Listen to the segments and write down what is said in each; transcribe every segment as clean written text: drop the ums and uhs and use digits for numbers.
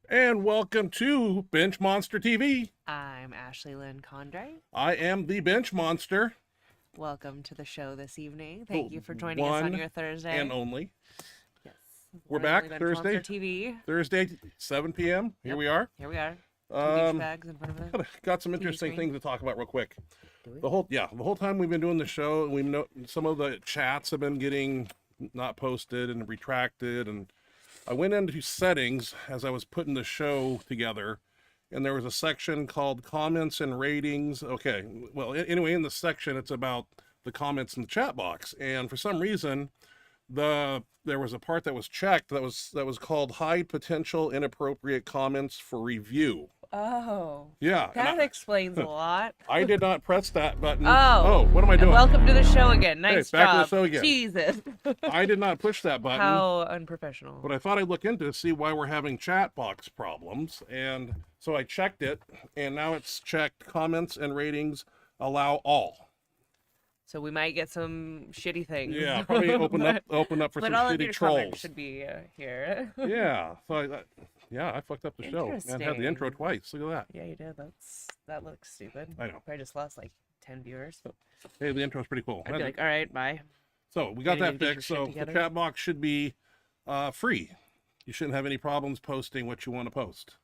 And welcome to Benchmonster TV. I'm Ashley Lynn Condray. I am the Bench Monster. Welcome to the show this evening. Thank you for joining us One on your Thursday. and only. Yes. We're One back and only Thursday. Benchmonster TV. Thursday, 7 p.m. Here Yep. we are. Here we are. Two Um, douchebags in front of it. got some TV interesting screen. things to talk about real quick. Do we? The whole time we've been doing the show, we know some of the chats have been getting not posted and retracted. And I went into settings as I was putting the show together, and there was a section called comments and ratings. Okay, well, anyway, in the section, it's about the comments in the chat box, and for some reason, there was a part that was checked that was called hide potential inappropriate comments for review. Oh. Yeah, and That explains a lot. I did not press that button. Oh. What am I And doing? welcome to the show again. Nice back to the job. show again. Jesus. I did not push that button. How unprofessional. But I thought I'd look into it to see why we're having chat box problems. And so I checked it, and now it's checked comments and ratings allow all. So we might get some shitty things. Yeah, probably open up for some But all of shitty your trolls. comments should be here. Yeah, so I fucked up the show. And had the intro Interesting. twice. Look at that. Yeah, you did. That looks stupid. I know. I just lost like 10 viewers. Hey, the intro's pretty cool. I'd be like, all right, bye. So we got Gotta that get your fixed. shit So the together. chat box should be free. You shouldn't have any problems posting what you want to post.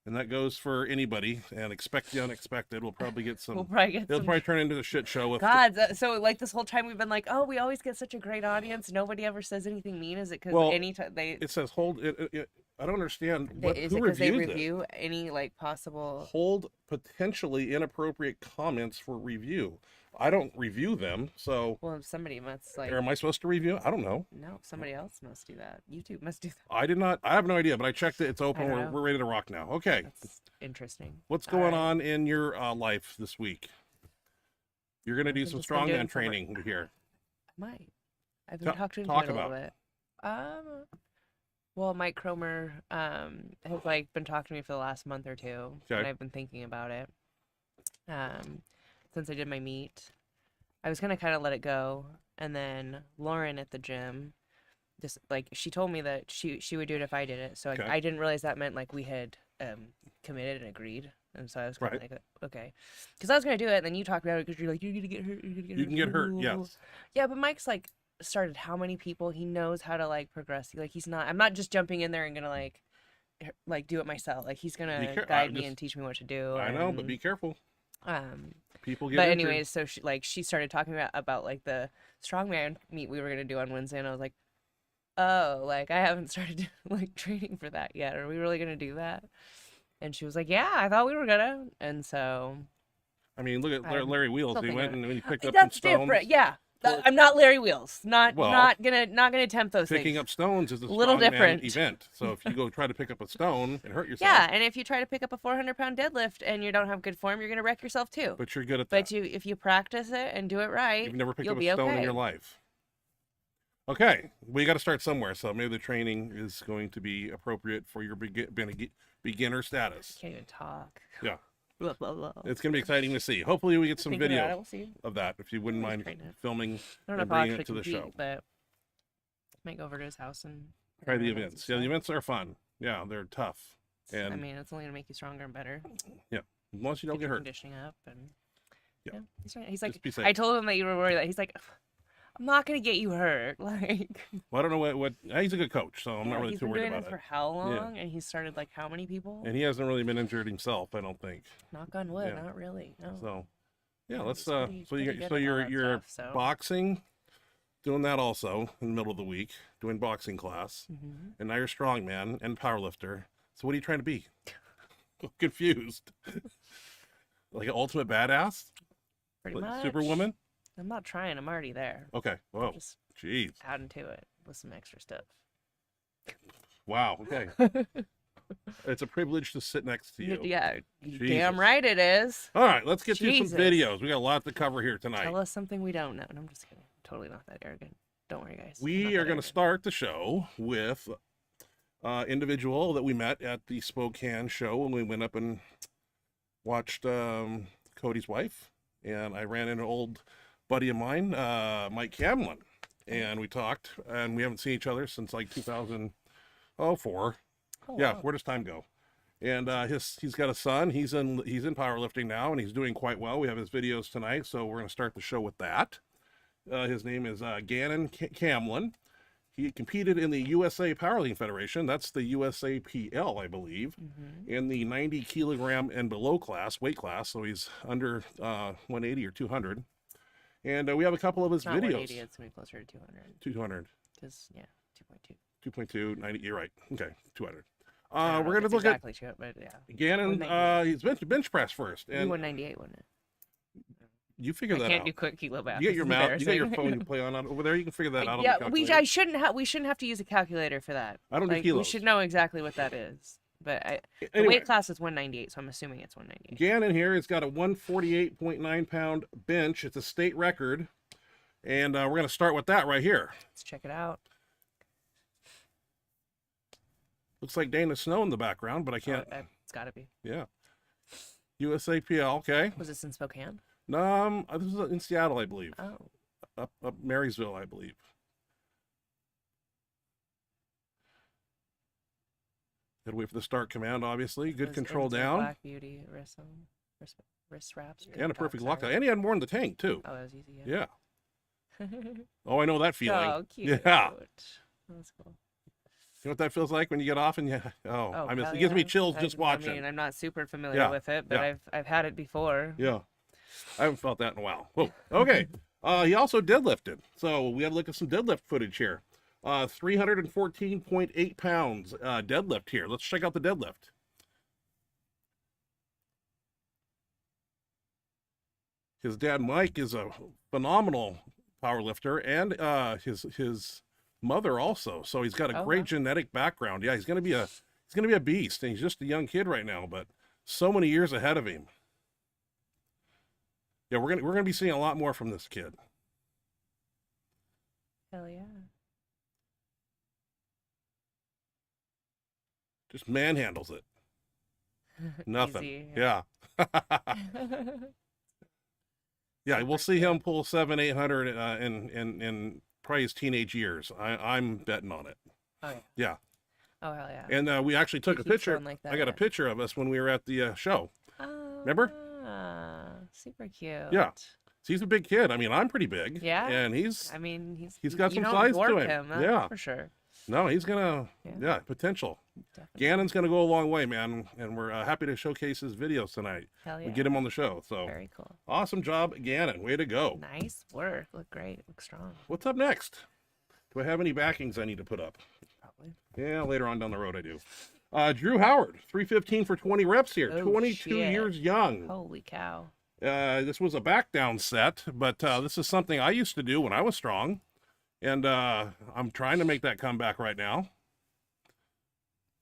And that goes for anybody. And expect the unexpected. We'll probably get some. We'll probably get It'll some. probably turn into a shit show. With God, so like this whole time we've been like, oh, we always get such a great audience. Nobody ever says anything mean. Is it because Well, anytime they, it says hold. I don't understand. is Who it because they reviews it? review any like possible? Hold potentially inappropriate comments for review. I don't review them, so Well, somebody must like. or am I supposed to review? I don't know. No, somebody else must do that. YouTube must do that. I did not. I have no idea, but I checked it. It's open. I don't We're, know. we're ready to rock now. Okay, That's interesting. what's All going right. on in your life this week? You're gonna do I've some just been doing strongman some training here. I might. I've been talking to talk it a little about bit. Well, Mike Cromer has like been talking to me for the last month or two, Okay. and I've been thinking about it. Since I did my meet, I was gonna kind of let it go, and then Lauren at the gym, just like she told me that she would do it if I did it. So Okay. I didn't realize that meant like we had committed and agreed, and so I was kind of Right. like, okay, because I was gonna do it, and then you talked about it because you're like, you're gonna get hurt, you're gonna get You hurt. can get hurt. Ooh. Yes. Yeah, but Mike's like started how many people he knows how to like progress. Like he's not. I'm not just jumping in there and gonna like do it myself. Like he's gonna guide me and teach me what to do. I know, but be careful. People get But injured. anyways, so she started talking about like the strongman meet we were gonna do on Wednesday, and I was like, oh, like I haven't started like training for that yet. Are we really gonna do that? And she was like, yeah, I thought we were gonna. And so I mean, look at I'm Larry Wheels. still He thinking went of and he picked up that's some stones. different. Yeah. Well- I'm not Larry Wheels. Not Well, not gonna attempt those Picking things. up stones is a Little strongman different. event. So if you go try to pick up a stone and hurt yourself, Yeah, and if you try to pick up a 400-pound deadlift and you don't have good form, you're gonna wreck yourself too. but you're good at But that. if you practice it and do it right, You've never picked you'll up be a stone in okay. your life. Okay, we got to start somewhere. So maybe the training is going to be appropriate for your beginner status. Can't even talk. Yeah. Blah, blah, blah. It's going to be exciting to see. Hopefully, we get some Thinking about it, video we'll see. of that if you wouldn't Always mind trying to- filming I don't know and if I'll bringing actually it to the compete, show. but might go over to his house and Try the run events. some Yeah, the stuff. events are fun. Yeah, they're tough. I And mean, it's only gonna make you stronger and better. once you don't Get get your hurt, conditioning up and Yeah. he's right. He's just like, be safe. I told him that you were worried that he's like, I'm not gonna get you hurt. Like, Well, I don't know what. He's a good coach, so I'm yeah, not really he's too been worried doing about this for it. how long? And he started like how many people? And he hasn't really been injured himself, I don't think. Knock on wood, Yeah. not really. No. So, yeah, Yeah, let's. he's pretty- So you pretty so good at all you're that you're stuff, so. boxing, doing that also in the middle of the week, doing boxing class, Mhm. and now you're strongman and powerlifter. So what are you trying to be? I'm confused. Like an ultimate badass, Pretty like much. Superwoman. I'm not trying. I'm already there. Okay. Whoa. Just Jeez. adding to it with some extra stuff. Wow. Okay. It's a privilege to sit next to you. Yeah, you Jesus. damn right it is. All right, let's get through some Jesus. videos. We got a lot to cover here tonight. Tell us something we don't know. And I'm just kidding. Totally not that arrogant. Don't worry, guys. I'm We not are that going to arrogant. start the show with individual that we met at the Spokane show when we went up and watched Cody's wife. And I ran into an old buddy of mine, Mike Camlin. And we talked, and we haven't seen each other since like 2004. Oh, Yeah, wow. where does time go? And he's got a son. He's in powerlifting now, and he's doing quite well. We have his videos tonight, so we're going to start the show with that. His name is Gannon Camlin. He competed in the USA Powerlifting Federation. That's the USAPL, I believe, in the 90 kilogram and below weight class. So he's under 180 or 200. And we have a couple of his Not videos. 180, it's going to be closer to 200. 200. Because, yeah, 2.2. 2.2, 90, you're right. Okay, 200. I don't know We're if going it's to look exactly at true, but yeah. Gannon. 198. He's bench press first. It'd be And 198, wouldn't it? you figure I that can't out. do quick kilo math. You get It's your mouth. You got your embarrassing. phone you play on over there. You can figure that out. Yeah, on the we calculator. shouldn't have to use a calculator for that. I don't do We kilos. should know exactly what that is. But the Anyway, weight class is 198, so I'm assuming it's 198. Gannon here has got a 148.9 pound bench. It's a state record. And we're going to start with that right here. Let's check it out. Looks like Dana Snow in the background, but I can't. It's got to be. Yeah. USAPL, okay. Was this in Spokane? This is in Seattle, I believe. Oh. Up Marysville, I believe. Gotta wait for the start command, obviously. Good Says control Enter down. Black Beauty, wrist wraps. And a perfect top lockout. side. And he had more in the tank, too. Oh, that was easy. Yeah. Yeah. Oh, I know that feeling. Oh, cute. Yeah. That's cool. You know what that feels like when you get off and you, Oh, I miss, hell it gives me yeah. chills just watching. I mean, I'm not super familiar Yeah, with it, but yeah. I've had it before. Yeah. I haven't felt that in a while. Whoa. Okay. He also deadlifted. So we have to look at some deadlift footage here. 314.8 pounds deadlift here. Let's check out the deadlift. His dad, Mike, is a phenomenal power lifter, and his mother also. So he's got a great wow. genetic background. Yeah, he's gonna be a beast, and he's just a young kid right now, but so many years ahead of him. Yeah, we're gonna be seeing a lot more from this kid. Hell yeah. Just manhandles it. Nothing. Easy, Yeah. Yeah, we'll see him pull 700-800 in probably his teenage years. I'm betting on it. Oh yeah. Yeah. Oh hell yeah. And we actually took a Keep picture. going like I got a that. picture of us when we were at the show. Remember? Super cute. Yeah. So he's a big kid. I mean, I'm pretty big. Yeah. And he's I mean, He's got you some don't size to dwarf him. that's Yeah. for sure. no, he's gonna Yeah. potential. Definitely. Gannon's gonna go a long way, man, and we're happy to showcase his videos tonight. Hell yeah. We get him on the show. So Very cool. awesome job, Gannon. Way to go. Nice work. Look great. Look strong. What's up next? Do I have any backings I need to put up? Probably. Yeah, later on down the road I do. Drew Howard, 315 for 20 reps here. Oh, 22 shit. years young. Holy cow. This was a back down set, but this is something I used to do when I was strong. And I'm trying to make that comeback right now.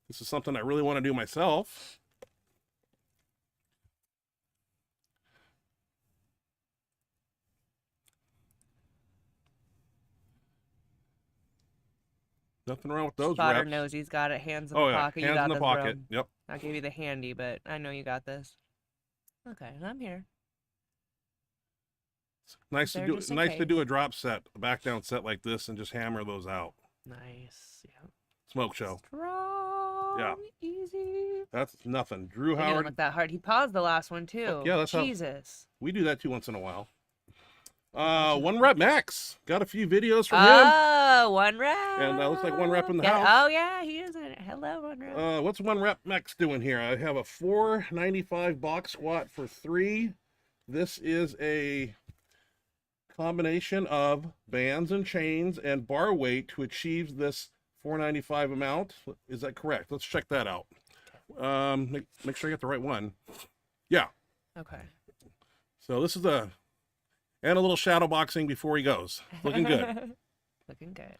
This is something I really want to do myself. Nothing wrong with those Spotter reps. knows he's got it. Hands in Oh the yeah, pocket. You hands got in the this, pocket. bro. Yep. I'll give you the handy, but I know you got this. Okay, and I'm here. Nice to They're do. just in Nice to case. do a drop set, a back down set like this, and just hammer those out. Nice. Yeah. Smoke show. Strong. Easy. That's nothing. Drew He didn't Howard. look that hard. He paused the last one too. yeah, that's how- Jesus. We do that too once in a while. 1 rep max. Got a few videos from him. Oh, 1 rep. And looks like 1 rep in the Yeah, house. oh yeah, he is in it. Hello, 1 rep. What's 1 rep max doing here? I have a 495 box squat for 3. This is a combination of bands and chains and bar weight to achieve this 495 amount. Is that correct? Let's check that out. Make sure I get the right one. Yeah. Okay. So this is and a little shadow boxing before he goes. Looking good. Looking good.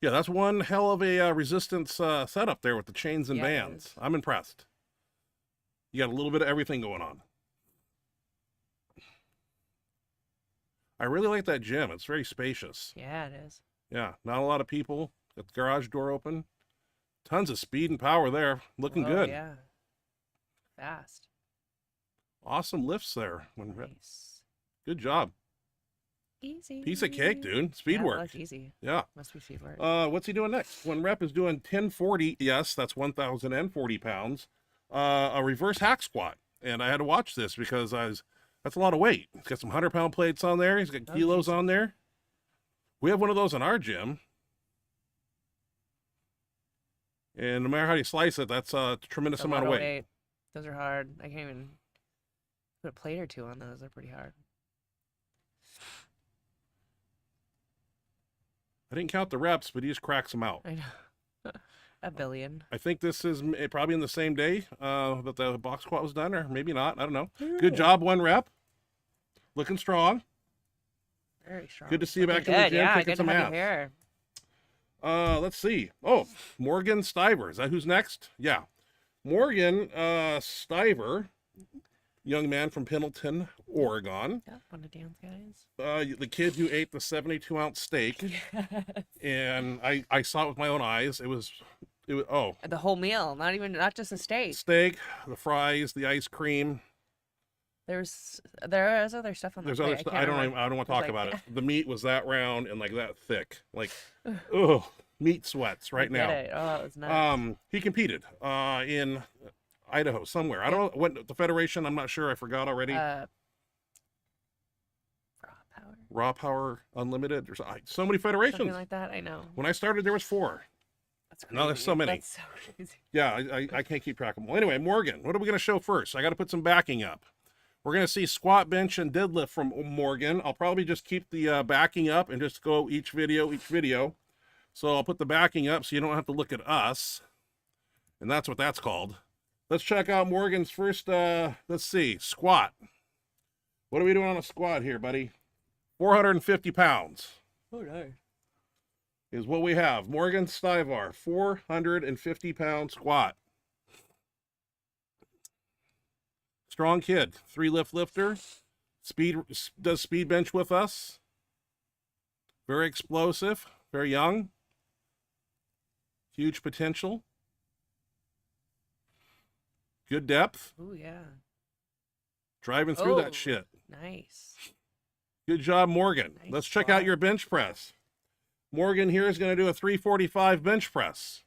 Yeah, that's one hell of a resistance setup there with the chains and Yeah, it bands. is. I'm impressed. You got a little bit of everything going on. I really like that gym. It's very spacious. Yeah, it is. Yeah, not a lot of people. Got the garage door open. Tons of speed and power there. Looking Whoa, good. Yeah. Fast. Awesome lifts there. Nice. Good job. Easy. Piece of cake, dude. Speed Yeah, that work. looked easy. Yeah. Must be speed work. What's he doing next? 1 rep is doing 1040. Yes, that's 1,040 pounds. a reverse hack squat. And I had to watch this because that's a lot of weight. He's got some 100-pound plates on there. He's got kilos on there. We have one of those in our gym. And no matter how you slice it, that's a tremendous amount of weight. Those are hard. I can't even put a plate or two on those. They're pretty hard. I didn't count the reps, but he just cracks them out. I know. A billion. I think this is probably in the same day that the box squat was done, or maybe not. I don't know. Good job, 1 rep. Looking strong. Very strong. Good to see you back in the gym. Yeah, kicking good some to have ass. you here. Let's see. Oh, Morgan Stiver. Is that who's next? Yeah. Morgan Stiver, young man from Pendleton, Oregon. Yeah, one of Dan's guys. The kid who ate the 72-ounce steak. Yes. And I saw it with my own eyes. It was The whole meal, not just a steak. Steak, the fries, the ice cream. There is other stuff on the There's plate. other stuff. I don't want to talk about it. The meat was that round and like that thick. Like, oh, meat sweats right now. Oh, it was nice. He competed in Idaho somewhere. I don't know what the federation. I'm not sure. I forgot already. Raw Raw Power Unlimited or so many federations. something like that. I know. When I started, there was 4. That's crazy. Now there's so many. That's so crazy. Yeah, I can't keep track of them. Well, anyway, Morgan, what are we going to show first? I got to put some backing up. We're going to see squat, bench, and deadlift from Morgan. I'll probably just keep the backing up and just go each video. So I'll put the backing up so you don't have to look at us. And that's what that's called. Let's check out Morgan's first, let's see, squat. What are we doing on a squat here, buddy? 450 pounds. Oh, nice. Is what we have. Morgan Stiver, 450-pound squat. Strong kid, 3-lift lifter, does speed bench with us. Very explosive, very young. Huge potential. Good depth. Oh, yeah. Driving through that shit. Nice. Good job, Morgan. Nice Let's check out your bench press. Morgan here is going to do a 345 bench press.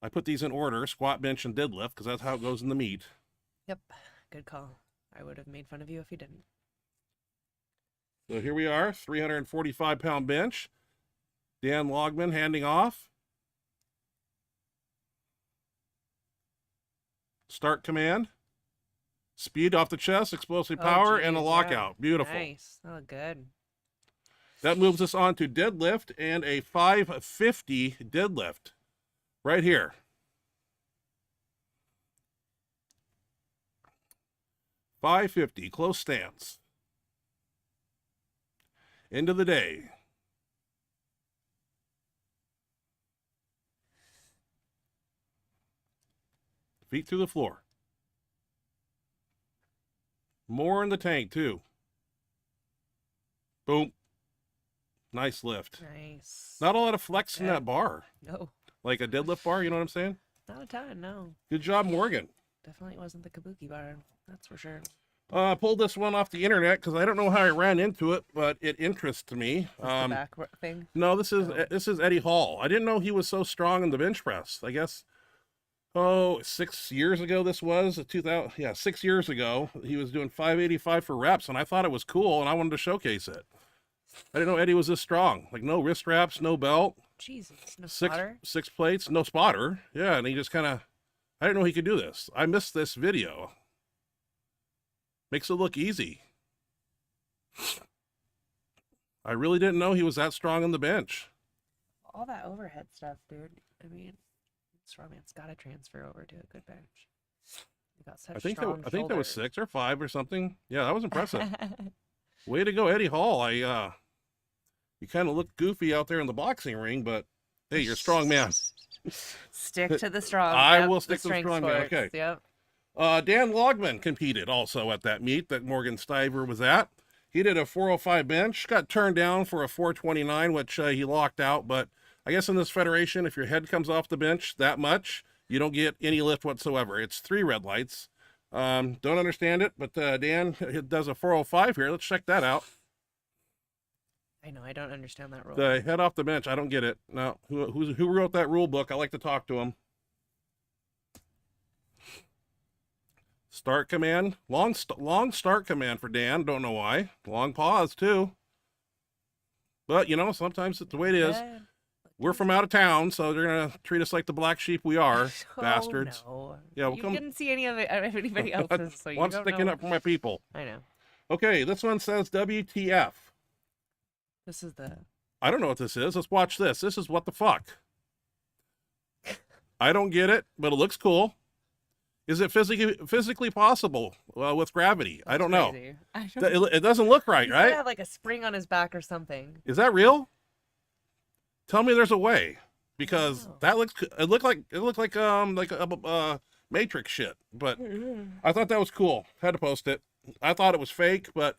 I put these in order, squat, bench, and deadlift, because that's how it goes in the meet. Yep. Good call. I would have made fun of you if you didn't. So here we are, 345-pound bench. Dan Logman handing off. Start command. Speed off the chest, explosive power, and a lockout. Beautiful. Nice. Oh, good. That moves us on to deadlift and a 550 deadlift. Right here. 550, close stance. End of the day. Feet through the floor. More in the tank, too. Boom. Nice lift. Nice. Not a lot of flex in that bar. No. Like a deadlift bar, you know what I'm saying? Not a ton, no. Good job, Morgan. Definitely wasn't the kabuki bar. That's for sure. I pulled this one off the internet because I don't know how I ran into it, but it interests me. The back thing? No, this is Eddie Hall. I didn't know he was so strong in the bench press. I guess, 6 years ago this was, 6 years ago, he was doing 585 for reps, and I thought it was cool, and I wanted to showcase it. I didn't know Eddie was this strong. Like, no wrist wraps, no belt. Jesus, no spotter? Six plates, no spotter. Yeah, and he just kind of, I didn't know he could do this. I missed this video. Makes it look easy. I really didn't know he was that strong on the bench. All that overhead stuff, dude. I mean, Strongman's got to transfer over to a good bench. You got such I think there was 6 or 5 or something. Yeah, that was impressive. Way to go, Eddie Hall. You kind of looked goofy out there in the boxing ring, but hey, you're a strong man. Stick to the strong. I will stick to the strong man. Okay. Yep. Dan Logman competed also at that meet that Morgan Stiver was at. He did a 405 bench, got turned down for a 429, which he locked out. But I guess in this federation, if your head comes off the bench that much, you don't get any lift whatsoever. It's 3 red lights. Don't understand it, but Dan does a 405 here. Let's check that out. I know, I don't understand that rule. The head off the bench, I don't get it. No, who wrote that rule book? I like to talk to him. Start command. Long start command for Dan. Don't know why. Long pause, too. But, you know, sometimes it's the way it is. Good. We're from out of town, so they're going to treat us like the black sheep we are, Oh, bastards. no. Yeah, we'll You come. didn't see any of it, anybody else's, so you I'm don't sticking know. up for my people. I know. Okay, this one says WTF. This is the... I don't know what this is. Let's watch this. This is what the fuck. I don't get it, but it looks cool. Is it physically possible with gravity? I don't know. Crazy. I don't It doesn't look right, He's gotta right? have like a spring on his back or something. Is that real? Tell me there's a way, because Wow. that looks. It looked like a Matrix shit. But I thought that was cool. Had to post it. I thought it was fake, but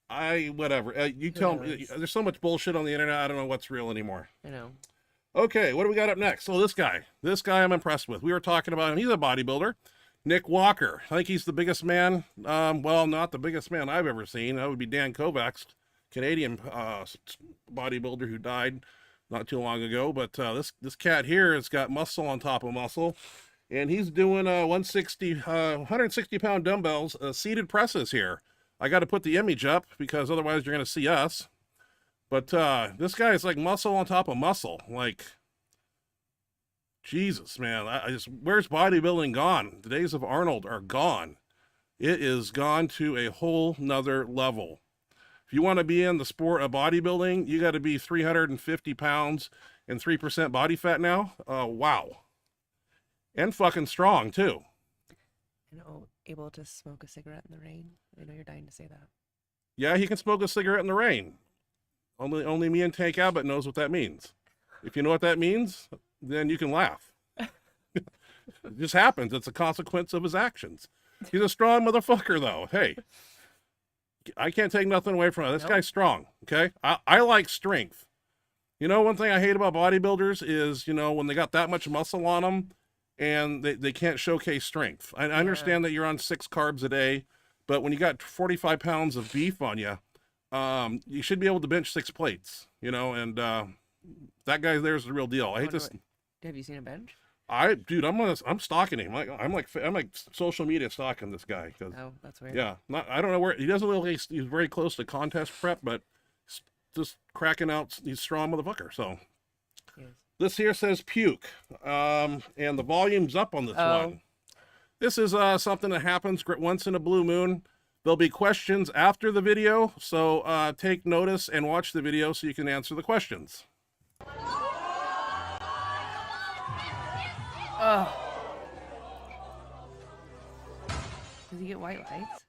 whatever. You tell me. knows? There's so much bullshit on the internet. I don't know what's real anymore. I know. Okay, what do we got up next? So this guy I'm impressed with. We were talking about him. He's a bodybuilder. Nick Walker. I think he's the biggest man. Well, not the biggest man I've ever seen. That would be Dan Kovacs, Canadian bodybuilder who died not too long ago. But this cat here has got muscle on top of muscle, and he's doing 160 pound dumbbells, seated presses here. I got to put the image up because otherwise you're going to see us. But this guy is like muscle on top of muscle. Like, Jesus, man. Where's bodybuilding gone? The days of Arnold are gone. It is gone to a whole nother level. If you want to be in the sport of bodybuilding, you got to be 350 pounds and 3% body fat now. Wow. And fucking strong, too. And able to smoke a cigarette in the rain. I know you're dying to say that. Yeah, he can smoke a cigarette in the rain. Only me and Tank Abbott knows what that means. If you know what that means, then you can laugh. It just happens. It's a consequence of his actions. He's a strong motherfucker, though. Hey, I can't take nothing away from him. This guy's strong, okay? I like strength. You know, one thing I hate about bodybuilders is, you know, when they got that much muscle on them and they can't showcase strength. I understand that you're on 6 carbs a day, but when you got 45 pounds of beef on you, you should be able to bench 6 plates, you know, and that guy there's the real deal. I hate this. Have you seen a bench? Dude, I'm stalking him. I'm like social media stalking this guy because Oh, that's weird. yeah, I don't know where he doesn't look like he's very close to contest prep, but just cracking out. He's a strong motherfucker. So Yes. this here says puke, and the volume's up on this one. This is something that happens once in a blue moon. There'll be questions after the video, so take notice and watch the video so you can answer the questions. Oh. Does he get white lights?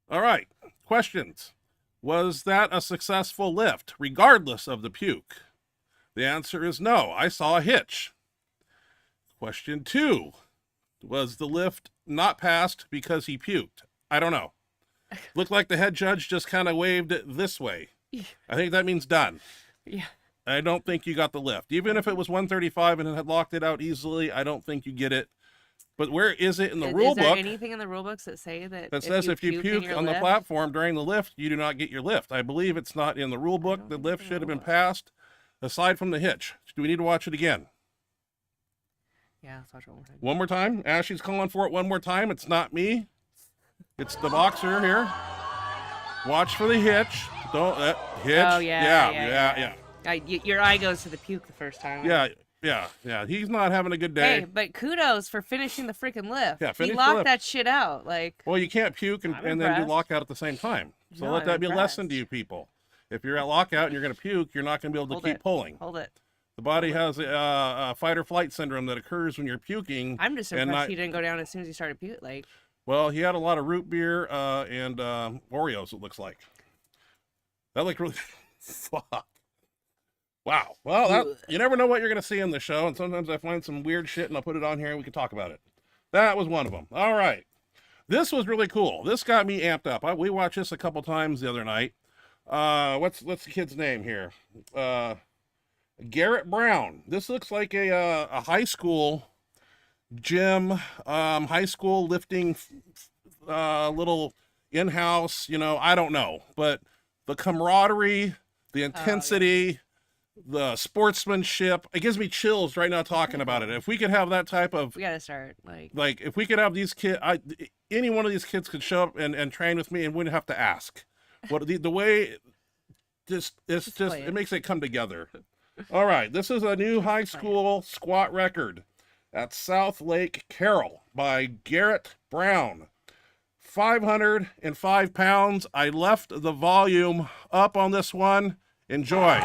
All right, questions. Was that a successful lift, regardless of the puke? The answer is no. I saw a hitch. Question 2. Was the lift not passed because he puked? I don't know. Looked like the head judge just kind of waved it this way. I think that means done. Yeah. I don't think you got the lift. Even if it was 135 and it had locked it out easily, I don't think you get it. But where is it in the rule Is there book anything in the rule books that say that says if you puke on the lift, platform during the lift, you do not get your lift? I believe it's not in the rule book. The lift should have been passed, aside from the hitch. Do we need to watch it again? Yeah, let's watch it one more time. One more time? Ashley's calling for it one more time. It's not me. It's the boxer here. Watch for the hitch. Don't hitch. Oh, yeah. Your eye goes to the puke the first time. Yeah. He's not having a good day. Hey, but kudos for finishing the freaking lift. Yeah, he finish the locked lift. that shit out. Like, Well, you can't puke and then do impressed. lockout at the same time. So No, let I'm that be a lesson impressed. to you people. If you're at lockout and you're going to puke, you're not going to be able to Hold keep it. pulling. Hold it. The body has a fight or flight syndrome that occurs when you're puking. I'm just and impressed not- he didn't go down as soon as he started puking. Like, Well, he had a lot of root beer and Oreos, it looks like. That looked really... Fuck. Wow. Well, you never know what you're going to see in the show, and sometimes I find some weird shit, and I'll put it on here, and we can talk about it. That was one of them. All right. This was really cool. This got me amped up. We watched this a couple times the other night. What's the kid's name here? Garrett Brown. This looks like a high school gym, high school lifting, little in-house, I don't know, but the camaraderie, the intensity, the sportsmanship. It gives me chills right now talking about it. If we could have that type of, We gotta start like if we could have these kids, any one of these kids could show up and train with me and wouldn't have to ask. What the way, it makes it come together. All right, this is a new high school squat record at South Lake Carroll by Garrett Brown. 505 pounds. I left the volume up on this one. Enjoy.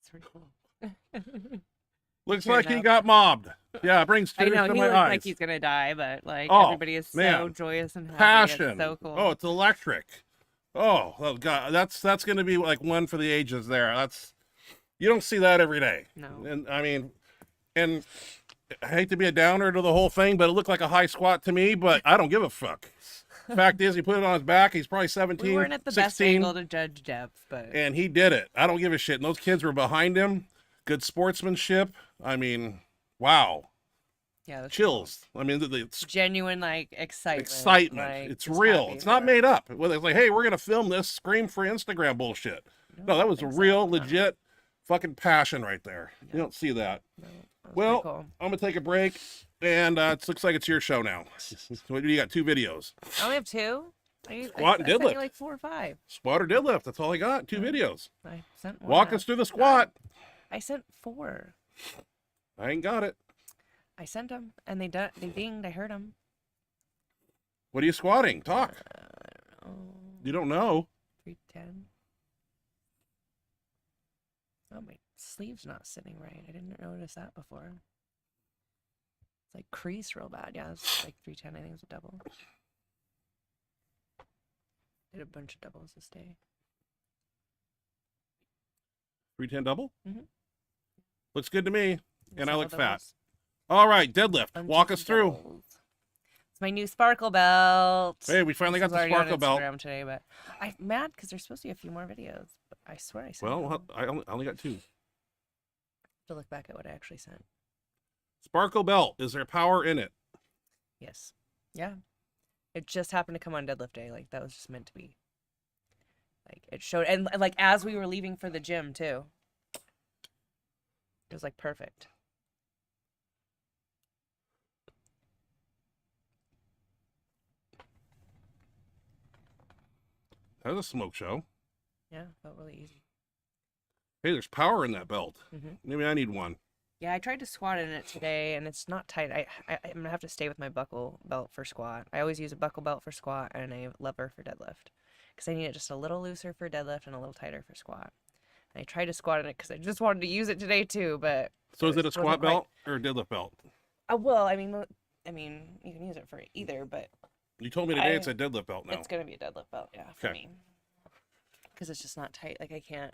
pretty cool. Looks Fair like he enough. got mobbed. Yeah, it brings I tears know to he my looks eyes. like he's gonna die, but like Oh, everybody is so man. joyous and happy. Passion. It's so cool. Oh, it's electric. Oh God, that's gonna be like one for the ages there. You don't see that every day. No. And I mean, and I hate to be a downer to the whole thing, but it looked like a high squat to me, but I don't give a fuck. Fact is, he put it on his back. He's probably 17, We weren't at the best 16, angle to judge depth, but and he did it. I don't give a shit. And those kids were behind him. Good sportsmanship. I mean, wow. yeah, that's Chills. I mean, it's genuine like excitement. excitement. like, It's just real. happy It's not for- made up. Well, it's like, hey, we're gonna film this scream for Instagram bullshit. No, that was a real, legit, fucking passion right there. You don't see that. No, that was Well, pretty cool. I'm gonna take a break, and it looks like it's your show now. What do you got? 2 videos: I only have 2. Squat and I sent you deadlift. like 4 or 5. squat or deadlift. That's all I got. 2 videos. I sent one. Walk out. us through the squat. I sent 4. I ain't got it. I sent them, and they dinged. I heard them. What are you squatting? Talk. Oh, You don't know. 310. Oh, my sleeve's not sitting right. I didn't notice that before. It's like crease real bad. Yeah, it's like 310. I think it's a double. Did a bunch of doubles this day. 310 double. Mhm. Looks good to me, and I Double look fat. doubles. All right, deadlift. Bunch Walk of us through. doubles. It's my new sparkle belt. Hey, we finally got This was the already on sparkle belt. Instagram today, but I'm mad because there's supposed to be a few more videos. But I swear I sent Well, them. I only got 2. To look back at what I actually sent. Sparkle belt. Is there power in it? Yes. Yeah. It just happened to come on deadlift day. Like that was just meant to be. Like it showed, and like as we were leaving for the gym too. It was like perfect. That was a smoke show. Yeah, felt really easy. Hey, there's power in that belt. Mhm. Maybe I need one. Yeah, I tried to squat in it today, and it's not tight. I'm gonna have to stay with my buckle belt for squat. I always use a buckle belt for squat and a lever for deadlift, because I need it just a little looser for deadlift and a little tighter for squat. And I tried to squat in it because I just wanted to use it today too, but So is it a just squat wasn't quite- belt or a deadlift belt? well, I mean, you can use it for either, but You told me today it's a deadlift belt now. it's gonna be a deadlift belt, yeah, for Okay. me, because it's just not tight. Like I can't.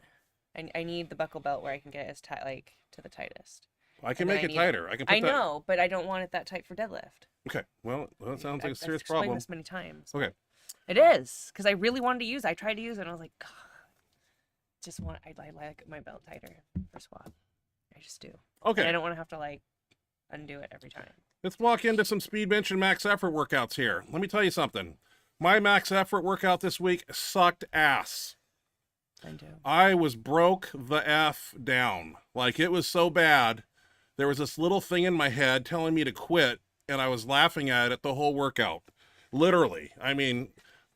I need the buckle belt where I can get it as tight, like to the tightest. I can and then make I it need- tighter. I can put I that. know, but I don't want it that tight for deadlift. Okay. Well, that sounds like a I've serious explained problem. this many times. Okay. It is, because I really wanted to use it. I tried to use it, and I was like, God, I like my belt tighter for squat. I just do. And Okay. I don't want to have to like undo it every time. Let's walk into some speed bench and max effort workouts here. Let me tell you something. My max effort workout this week sucked ass. I do. I was broke the F down. Like it was so bad. There was this little thing in my head telling me to quit, and I was laughing at it the whole workout. Literally. I mean,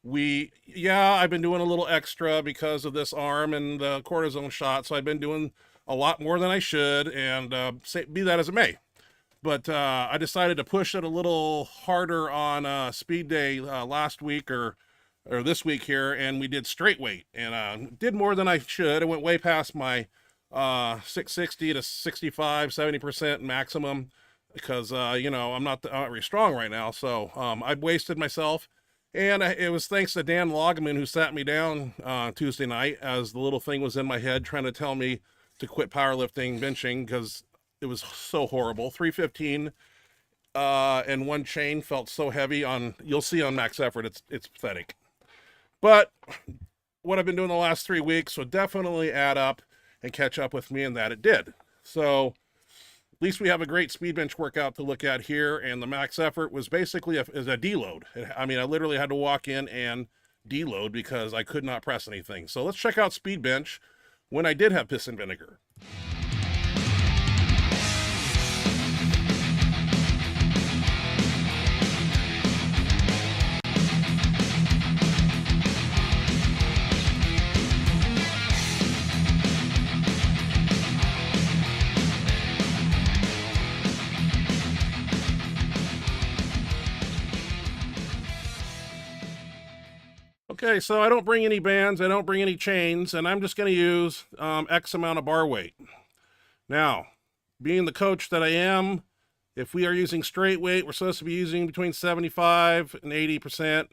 I've been doing a little extra because of this arm and the cortisone shot, so I've been doing a lot more than I should, and be that as it may. But I decided to push it a little harder on speed day last week or this week here, and we did straight weight, and did more than I should. I went way past my 660 to 65, 70% maximum, because you know, I'm not very strong right now. So I've wasted myself. And it was thanks to Dan Loggeman, who sat me down Tuesday night as the little thing was in my head trying to tell me to quit powerlifting, benching, because it was so horrible. 315 and one chain felt so heavy on, you'll see on max effort, it's pathetic. But what I've been doing the last 3 weeks would definitely add up and catch up with me, and that it did. So at least we have a great speed bench workout to look at here, and the max effort was basically a deload. I mean, I literally had to walk in and deload because I could not press anything. So let's check out speed bench when I did have piss and vinegar. Okay, so I don't bring any bands, I don't bring any chains, and I'm just going to use X amount of bar weight. Now, being the coach that I am, if we are using straight weight, we're supposed to be using between 75 and 80%.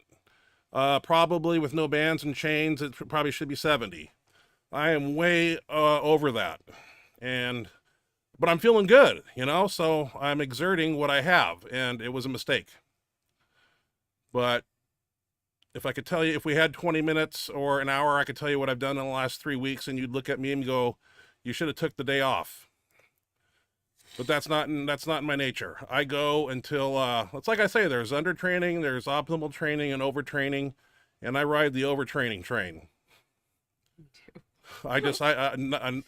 Probably with no bands and chains, it probably should be 70. I am way over that. But I'm feeling good, you know, so I'm exerting what I have, and it was a mistake. But if I could tell you, if we had 20 minutes or an hour, I could tell you what I've done in the last 3 weeks, and you'd look at me and go, you should have took the day off. But that's not in my nature. I go until, it's like I say, there's undertraining, there's optimal training and overtraining, and I ride the overtraining train. Me too.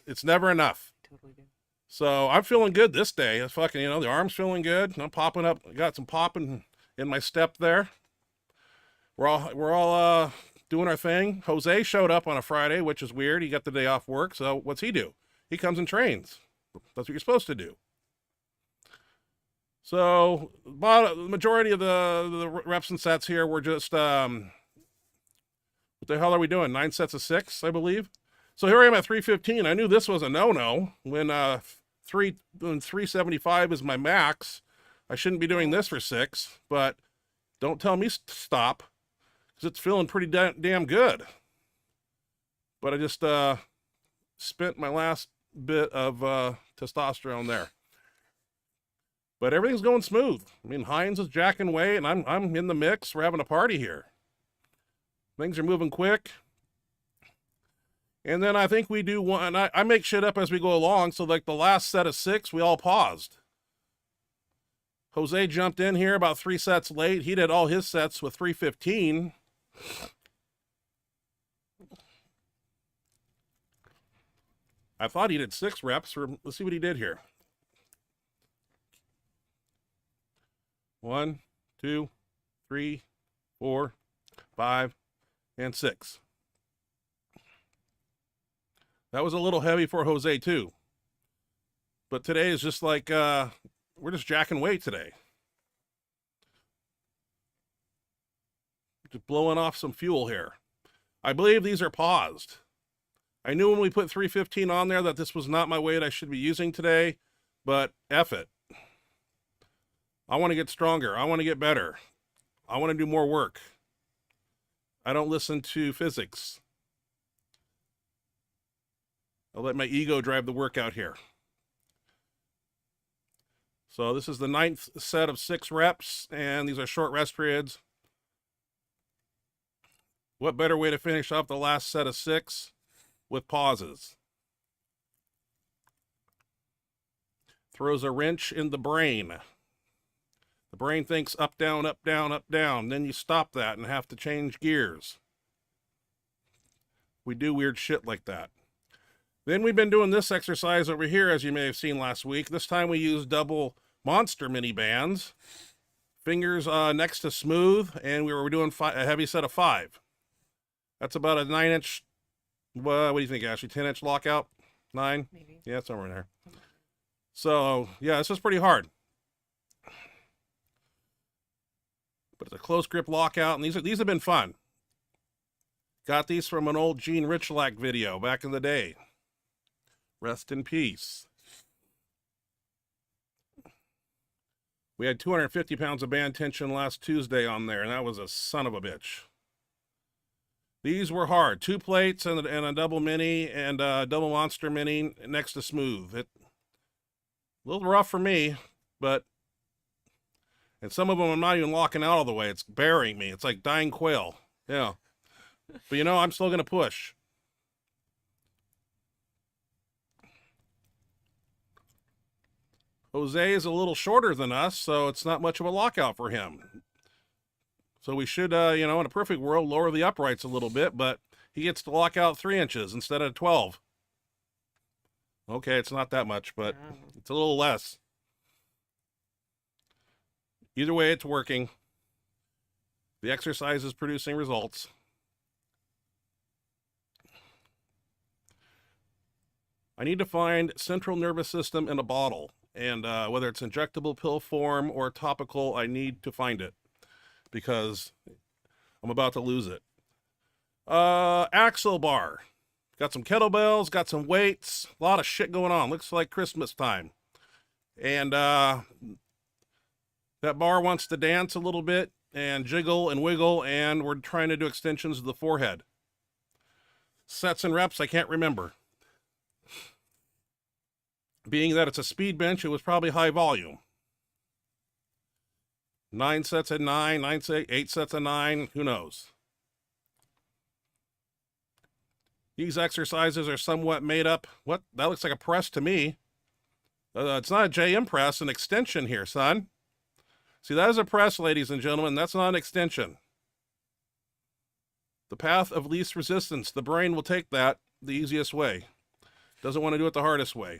It's never enough. Totally do. So I'm feeling good this day. It's fucking, you know, the arm's feeling good. I'm popping up, got some popping in my step there. We're all doing our thing. Jose showed up on a Friday, which is weird. He got the day off work. So what's he do? He comes and trains. That's what you're supposed to do. So the majority of the reps and sets here were just, what the hell are we doing? 9 sets of 6, I believe. So here I am at 315. I knew this was a no-no when 375 is my max. I shouldn't be doing this for 6, but don't tell me stop, because it's feeling pretty damn good. But I just spent my last bit of testosterone there. But everything's going smooth. I mean, Hines is jacking away, and I'm in the mix. We're having a party here. Things are moving quick. And then I think we do one. I make shit up as we go along. So like the last set of 6, we all paused. Jose jumped in here about 3 sets late. He did all his sets with 315. I thought he did 6 reps. Let's see what he did here. 1, 2, 3, 4, 5, and 6. That was a little heavy for Jose too. But today is just like, we're just jacking weight today. Just blowing off some fuel here. I believe these are paused. I knew when we put 315 on there that this was not my weight I should be using today, but F it. I want to get stronger. I want to get better. I want to do more work. I don't listen to physics. I'll let my ego drive the workout here. So this is the 9th set of 6 reps, and these are short rest periods. What better way to finish off the last set of 6 with pauses? Throws a wrench in the brain. The brain thinks up, down, up, down, up, down. Then you stop that and have to change gears. We do weird shit like that. Then we've been doing this exercise over here, as you may have seen last week. This time we used double monster mini bands. Fingers next to smooth, and we were doing a heavy set of 5. That's about a 9-inch, what do you think, Ashley? 10-inch lockout? 9? Maybe. Yeah, it's somewhere in there. So, yeah, this is pretty hard. But it's a close grip lockout, and these have been fun. Got these from an old Gene Richlack video back in the day. Rest in peace. We had 250 pounds of band tension last Tuesday on there, and that was a son of a bitch. These were hard. 2 plates and a double mini and a double monster mini next to smooth. A little rough for me, but... And some of them I'm not even locking out all the way. It's burying me. It's like dying quail. Yeah. But you know, I'm still going to push. Jose is a little shorter than us, so it's not much of a lockout for him. So we should, you know, in a perfect world, lower the uprights a little bit, but he gets to lock out 3 inches instead of 12. Okay, it's not that much, but it's a little less. Either way, it's working. The exercise is producing results. I need to find central nervous system in a bottle. And whether it's injectable pill form or topical, I need to find it because I'm about to lose it. Axle bar. Got some kettlebells, got some weights, a lot of shit going on. Looks like Christmas time. And that bar wants to dance a little bit and jiggle and wiggle, and we're trying to do extensions of the forehead. Sets and reps, I can't remember. Being that it's a speed bench, it was probably high volume. 9 sets at 9, 8 sets at 9, who knows? These exercises are somewhat made up. What? That looks like a press to me. It's not a JM press, an extension here, son. See, that is a press, ladies and gentlemen. That's not an extension. The path of least resistance. The brain will take that the easiest way. Doesn't want to do it the hardest way.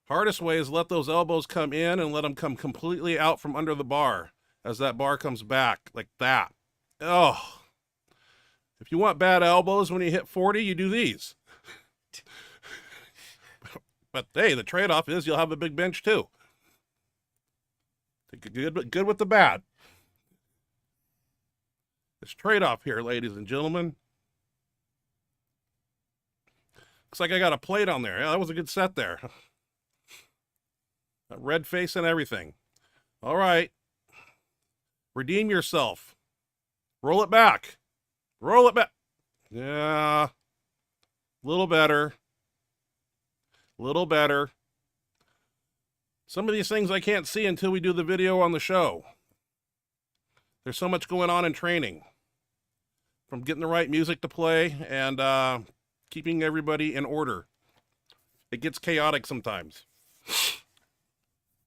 Hardest way is let those elbows come in and let them come completely out from under the bar as that bar comes back like that. Oh, if you want bad elbows when you hit 40, you do these. But hey, the trade-off is you'll have a big bench too. Good with the bad. It's trade-off here, ladies and gentlemen. Looks like I got a plate on there. Yeah, that was a good set there. That red face and everything. All right. Redeem yourself. Roll it back. Roll it back. Yeah. A little better. A little better. Some of these things I can't see until we do the video on the show. There's so much going on in training. From getting the right music to play and keeping everybody in order. It gets chaotic sometimes.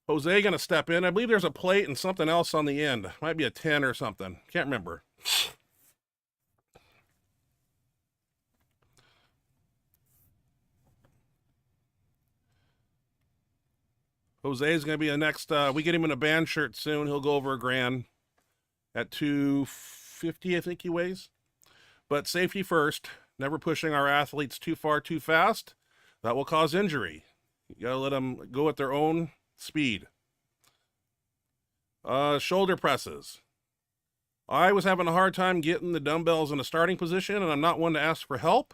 Jose gonna step in. I believe there's a plate and something else on the end. Might be a 10 or something. Can't remember. Jose is gonna be the next. We get him in a band shirt soon. He'll go over $1,000 at 250, I think he weighs. But safety first. Never pushing our athletes too far too fast. That will cause injury. You gotta let them go at their own speed. Shoulder presses. I was having a hard time getting the dumbbells in a starting position, and I'm not one to ask for help.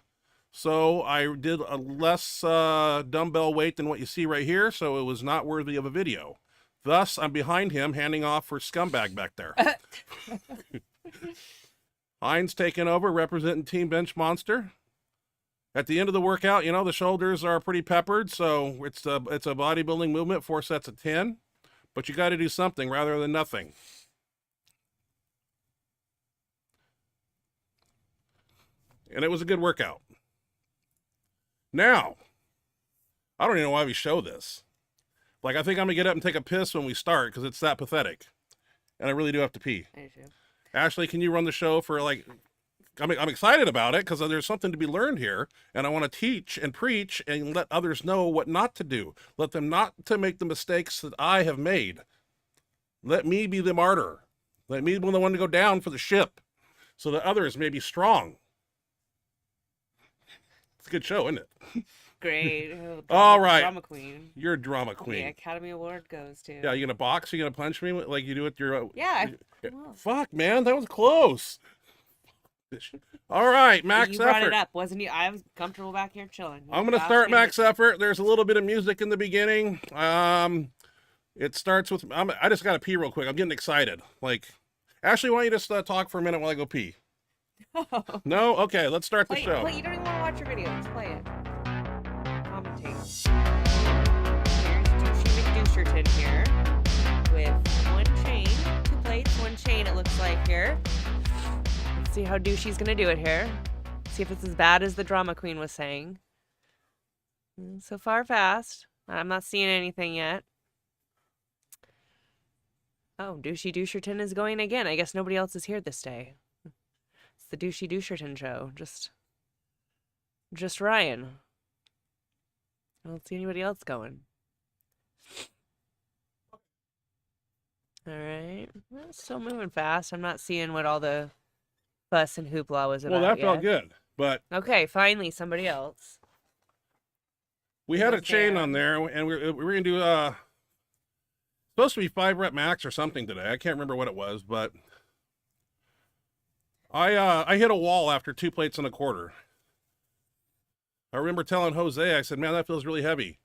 So I did a less dumbbell weight than what you see right here, so it was not worthy of a video. Thus, I'm behind him, handing off for scumbag back there. Heinz taking over, representing Team Benchmonster. At the end of the workout, you know, the shoulders are pretty peppered, so it's a bodybuilding movement, 4 sets of 10. But you got to do something rather than nothing. And it was a good workout. Now, I don't even know why we show this. Like, I think I'm going to get up and take a piss when we start because it's that pathetic. And I really do have to pee. I do. Ashley, can you run the show for, like... I'm excited about it because there's something to be learned here, and I want to teach and preach and let others know what not to do. Let them not to make the mistakes that I have made. Let me be the martyr. Let me be the one to go down for the ship so that others may be strong. It's a good show, isn't it? Great. All right. Drama queen. You're a drama queen. The Academy Award goes to. Yeah, you gonna box? You gonna punch me like you do with your... Yeah. Fuck, man, that was close. All right, max You brought effort. it up, wasn't you? I was comfortable back here chilling. I'm going to start max effort. There's a little bit of music in the beginning. It starts with, I just got to pee real quick. I'm getting excited. Like, Ashley, why don't you just talk for a minute while I go pee? No? Okay, let's start the show. You don't even want to watch your video. Just play it. Commentate. Here's Douchey McDoucherton here with one chain, 2 plates, 1 chain it looks like here. Let's see how Douchey's going to do it here. See if it's as bad as the drama queen was saying. So far fast. I'm not seeing anything yet. Oh, Douchey Doucherton is going again. I guess nobody else is here this day. It's the Douchey Doucherton show. Just Ryan. I don't see anybody else going. All right. Well, it's still moving fast. I'm not seeing what all the fuss and hoopla was about. Well, that felt yet. good, but Okay, finally somebody else. we had a chain on there, and we were gonna do supposed to be 5 rep max or something today. I can't remember what it was, but I hit a wall after 2 plates and a quarter. I remember telling Jose, I said, man, that feels really heavy.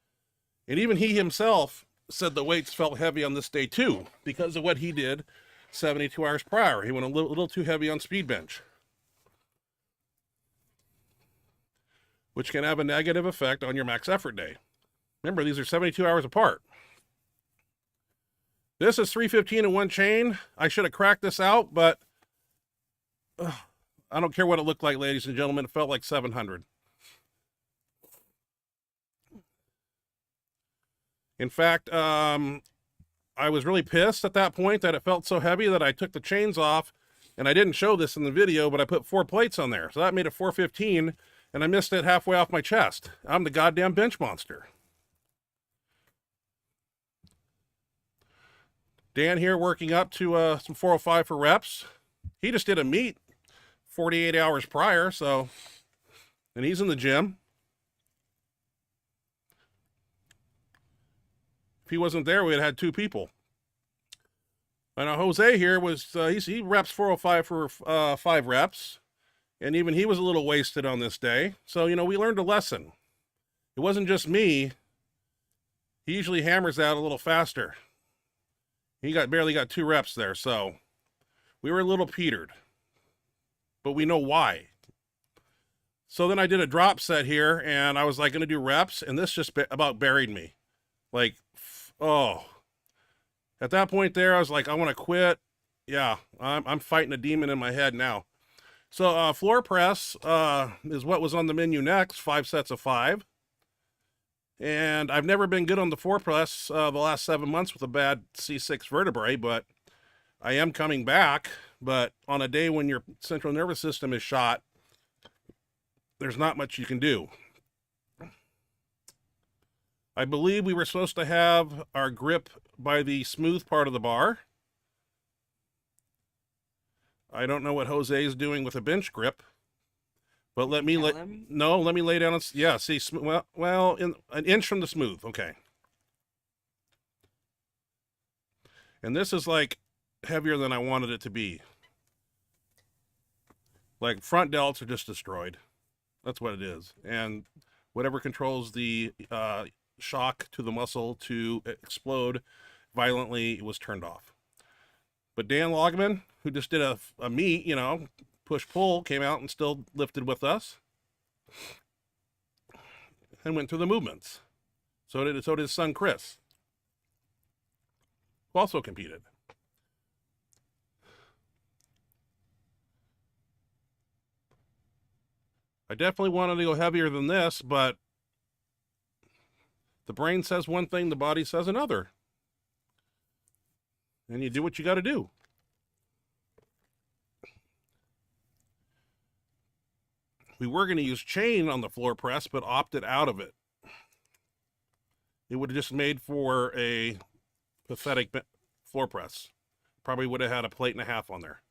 And even he himself said the weights felt heavy on this day too, because of what he did 72 hours prior. He went a little too heavy on speed bench, which can have a negative effect on your max effort day. Remember, these are 72 hours apart. This is 315 in 1 chain. I should have cracked this out, but I don't care what it looked like, ladies and gentlemen. It felt like 700. In fact, I was really pissed at that point that it felt so heavy that I took the chains off, and I didn't show this in the video, but I put 4 plates on there. So that made it 415, and I missed it halfway off my chest. I'm the goddamn bench monster. Dan here working up to some 405 for reps. He just did a meet 48 hours prior, so, and he's in the gym. If he wasn't there, we had had 2 people. I know Jose here was, he reps 405 for 5 reps, and even he was a little wasted on this day. So, you know, we learned a lesson. It wasn't just me. He usually hammers out a little faster. He barely got 2 reps there, so we were a little petered, but we know why. So then I did a drop set here, and I was like going to do reps, and this just about buried me. Like, oh. At that point there, I was like, I want to quit. Yeah, I'm fighting a demon in my head now. So floor press is what was on the menu next, 5 sets of 5. And I've never been good on the floor press the last 7 months with a bad C6 vertebrae, but I am coming back. But on a day when your central nervous system is shot, there's not much you can do. I believe we were supposed to have our grip by the smooth part of the bar. I don't know what Jose is doing with a bench grip, but let me let me lay down. Yeah, see, well, in an inch from the smooth. Okay. And this is like heavier than I wanted it to be. Like front delts are just destroyed. That's what it is. And whatever controls the shock to the muscle to explode violently was turned off. But Dan Logman, who just did a meet, you know, push-pull, came out and still lifted with us and went through the movements. So did his son Chris, who also competed. I definitely wanted to go heavier than this, but the brain says one thing, the body says another. And you do what you got to do. We were going to use chain on the floor press, but opted out of it. It would have just made for a pathetic floor press. Probably would have had a plate and a half on there.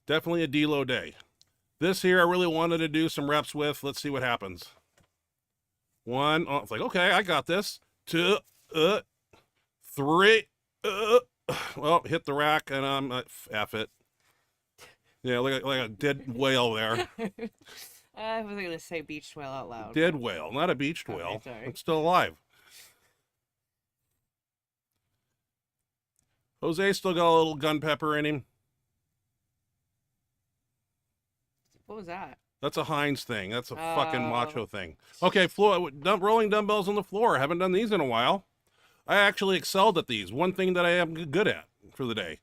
Definitely a deload day. This here I really wanted to do some reps with. Let's see what happens. 1, oh, it's like, okay, I got this. 2, 3, well, hit the rack, and I'm, F it. Yeah, like a dead whale there. I wasn't gonna say beached whale out loud. Dead whale, not a beached Okay, whale. sorry. It's still alive. Jose still got a little gun pepper in him. What was that? That's a Heinz thing. That's a fucking Oh. macho thing. Okay, rolling dumbbells on the floor. I haven't done these in a while. I actually excelled at these. One thing that I am good at for the day.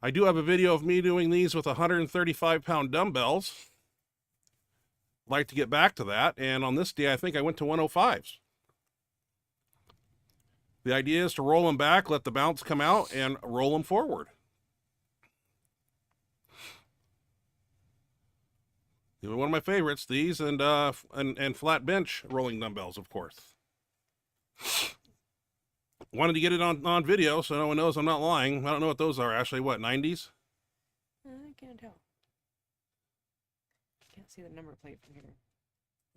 I do have a video of me doing these with 135-pound dumbbells. Like to get back to that. And on this day, I think I went to 105s. The idea is to roll them back, let the bounce come out, and roll them forward. These are one of my favorites. These and flat bench rolling dumbbells, of course. Wanted to get it on video so no one knows I'm not lying. I don't know what those are, Ashley. What, 90s? I can't tell. Can't see the number plate from here.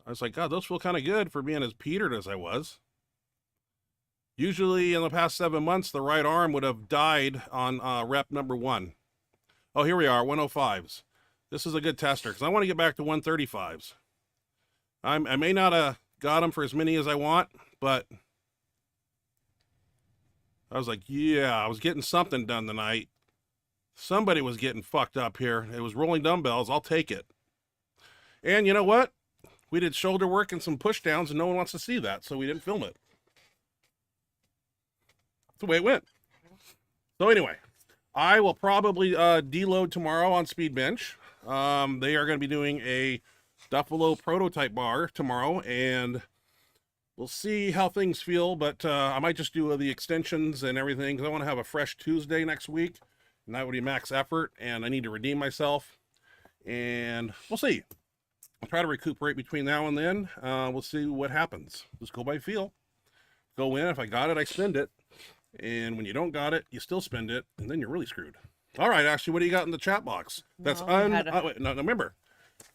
I was like, God, those feel kind of good for being as petered as I was. Usually in the past 7 months, the right arm would have died on rep number 1. Oh, here we are, 105s. This is a good tester because I want to get back to 135s. I may not have got them for as many as I want, but I was like, yeah, I was getting something done tonight. Somebody was getting fucked up here. It was rolling dumbbells. I'll take it. And you know what? We did shoulder work and some push downs, and no one wants to see that, so we didn't film it. That's the way it went. So anyway, I will probably deload tomorrow on speed bench. They are going to be doing a Buffalo prototype bar tomorrow, and we'll see how things feel, but I might just do the extensions and everything because I want to have a fresh Tuesday next week, and that would be max effort, and I need to redeem myself, and we'll see. I'll try to recuperate between now and then. We'll see what happens. Just go by feel. Go in. If I got it, I spend it. And when you don't got it, you still spend it, and then you're really screwed. All right, Ashley, what do you got in the chat box? That's wait, no, remember.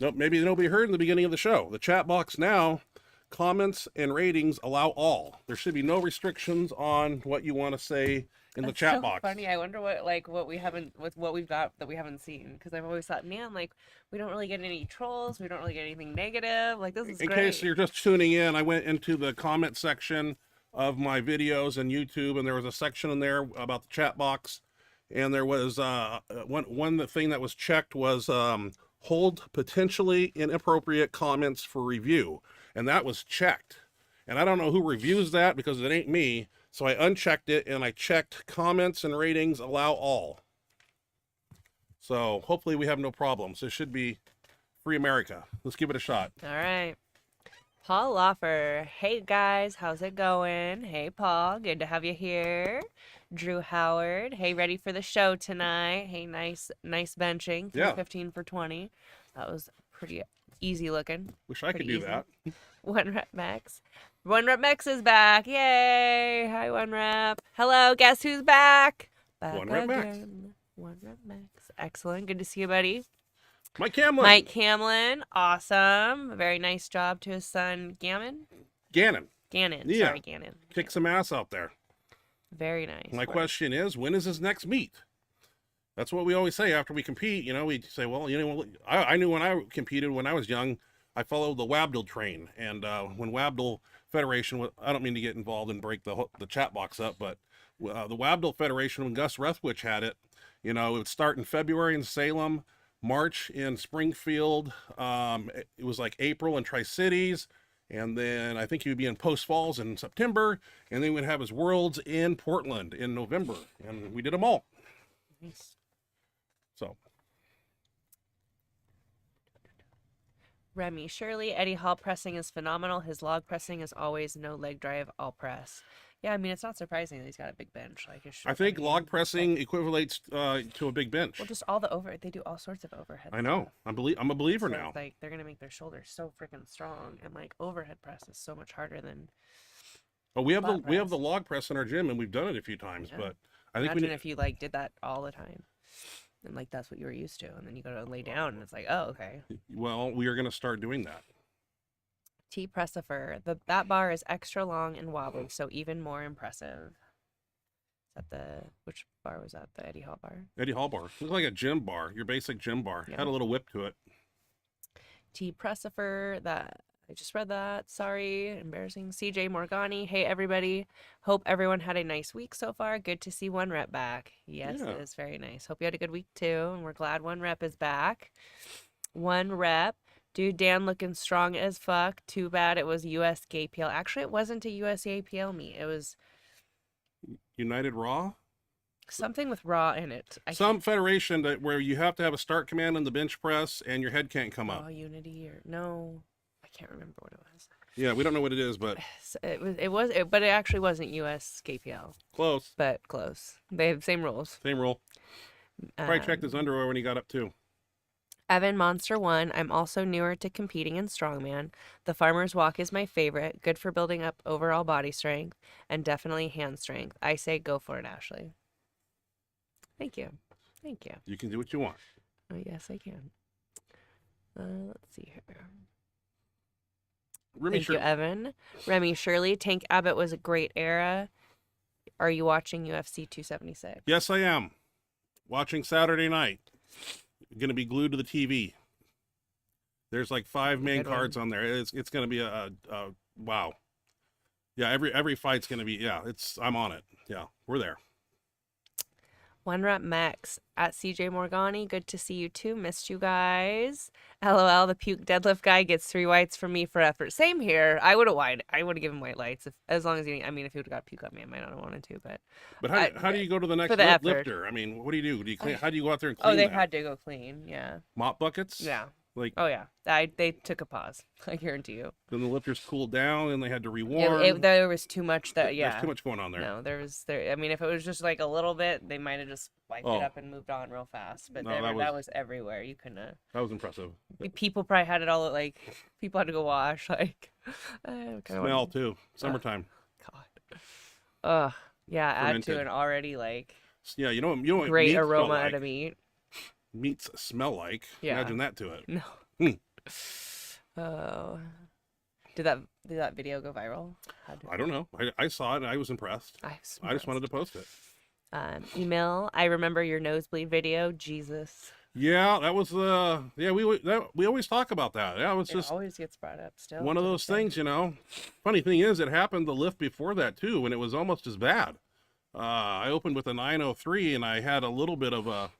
No, maybe nobody heard in the beginning of the show. The chat box now, comments and ratings allow all. There should be no restrictions on what you want to say in the chat box. Funny. I wonder what we've got that we haven't seen, because I've always thought, man, like we don't really get any trolls, we don't really get anything negative. Like this is in great. Case you're just tuning in, I went into the comment section of my videos and YouTube, and there was a section in there about the chat box, and there was one thing that was checked was hold potentially inappropriate comments for review, and that was checked. And I don't know who reviews that because it ain't me. So I unchecked it, and I checked comments and ratings allow all. So hopefully we have no problems. This should be free America. Let's give it a shot. All right. Paul Loffer. Hey guys, how's it going? Hey Paul, good to have you here. Drew Howard. Hey, ready for the show tonight? Hey, nice benching. 15 for 20. That was pretty easy looking. Wish I could do that. One Rep Max. One Rep Max is back. Yay. Hi, One Rep. Hello, guess who's back? Back One Rep Max. again. One Rep Max. Excellent. Good to see you, buddy. Mike Hamlin. Mike Hamlin. Awesome. Very nice job to his son, Gannon. Gannon. Yeah. Sorry, Gannon. Kick some ass out there. Very nice. My question is, when is his next meet? That's what we always say after we compete. You know, we say, well, you know, I knew when I competed when I was young, I followed the Wabdal train. And when Wabdal Federation, I don't mean to get involved and break the chat box up, but the Wabdal Federation, when Gus Rethwich had it, you know, it would start in February in Salem, March in Springfield. It was like April in Tri-Cities. And then I think he would be in Post Falls in September. And then we'd have his Worlds in Portland in November. And we did them all. Nice. So. Remy Shirley. Eddie Hall pressing is phenomenal. His log pressing is always no leg drive, all press. Yeah, I mean, it's not surprising that he's got a big bench. Like, I think log pressing equivalates to a big bench. Well, just all the they do all sorts of overhead. I know. I'm a believer now. Like, they're gonna make their shoulders so freaking strong, and like overhead press is so much harder than. Oh, we have the log press in our gym, and we've done it a few times. Yeah. But I think imagine if you like did that all the time, and like that's what you were used to, and then you go to lay down, and it's like, oh, okay. Well, we are gonna start doing that. T. Pressifer. That bar is extra long and wobbly, so even more impressive. At the which bar was that? The Eddie Hall bar. Eddie Hall bar. Looked like a gym bar. Your basic gym bar. Yeah. Had a little whip to it. T. Pressifer, that I just read that. Sorry, embarrassing. CJ Morgani, hey everybody. Hope everyone had a nice week so far. Good to see One Rep back. Yes, Yeah. it is very nice. Hope you had a good week too, and we're glad One Rep is back. One Rep. Dude, Dan looking strong as fuck. Too bad it was US APL. Actually, it wasn't a US APL meet. It was United Raw? something with Raw in it. Some federation that where you have to have a start command in the bench press and your head can't come up. Raw Unity or no, I can't remember what it was. Yeah, we don't know what it is, but But it actually wasn't US KPL. close. But close. They have the same rules. Same rule. Probably checked his underwear when he got up too. Evan Monster 1. I'm also newer to competing in Strongman. The Farmer's Walk is my favorite. Good for building up overall body strength and definitely hand strength. I say go for it, Ashley. Thank you. Thank you. You can do what you want. Oh, yes, I can. Let's see here. Remy Thank you, Evan. Remy Shirley. Tank Abbott was a great era. Are you watching UFC 276? Yes, I am. Watching Saturday night. Going to be glued to the TV. There's like 5 main Good one. cards on there. It's going to be a wow. Yeah, every fight's going to be, yeah, I'm on it. Yeah, we're there. One Rep Max at CJ Morgani. Good to see you too. Missed you guys. LOL. The puke deadlift guy gets 3 whites from me for effort. Same here. I would have given white lights if he would have got puke on me, I might not have wanted to. But How do you go to the next for the effort. lifter? I mean, what do you do? Do you clean? How do you go out there and clean? oh, they that? had to go clean. Yeah. Mop buckets. Yeah. Like Oh yeah. They took a pause. I guarantee you. then the lifters cooled down and they had to rewarm. There was too much that. Yeah. There's too much going on there. No, I mean, if it was just like a little bit, they might have just wiped it up and moved on real fast. But No, that was everywhere. You couldn't. That was impressive. People probably had it all. Like people had to go wash. Like Smell too. Summertime. God. Ugh. Yeah. Add Fermented. to an already like Yeah, you know what great meat aroma smell out like. of meat. Meats smell like. Yeah. Imagine that to it. No. Hmm. Oh. Did that video go viral? I don't know. I saw it and I was impressed. I just wanted to post it. Email. I remember your nosebleed video. Jesus. Yeah, that was we always talk about that. Yeah, it was just always gets brought up still. one of to those this day. things, you know. Funny thing is, it happened the lift before that too, when it was almost as bad. I opened with a 903 and I had a little bit of a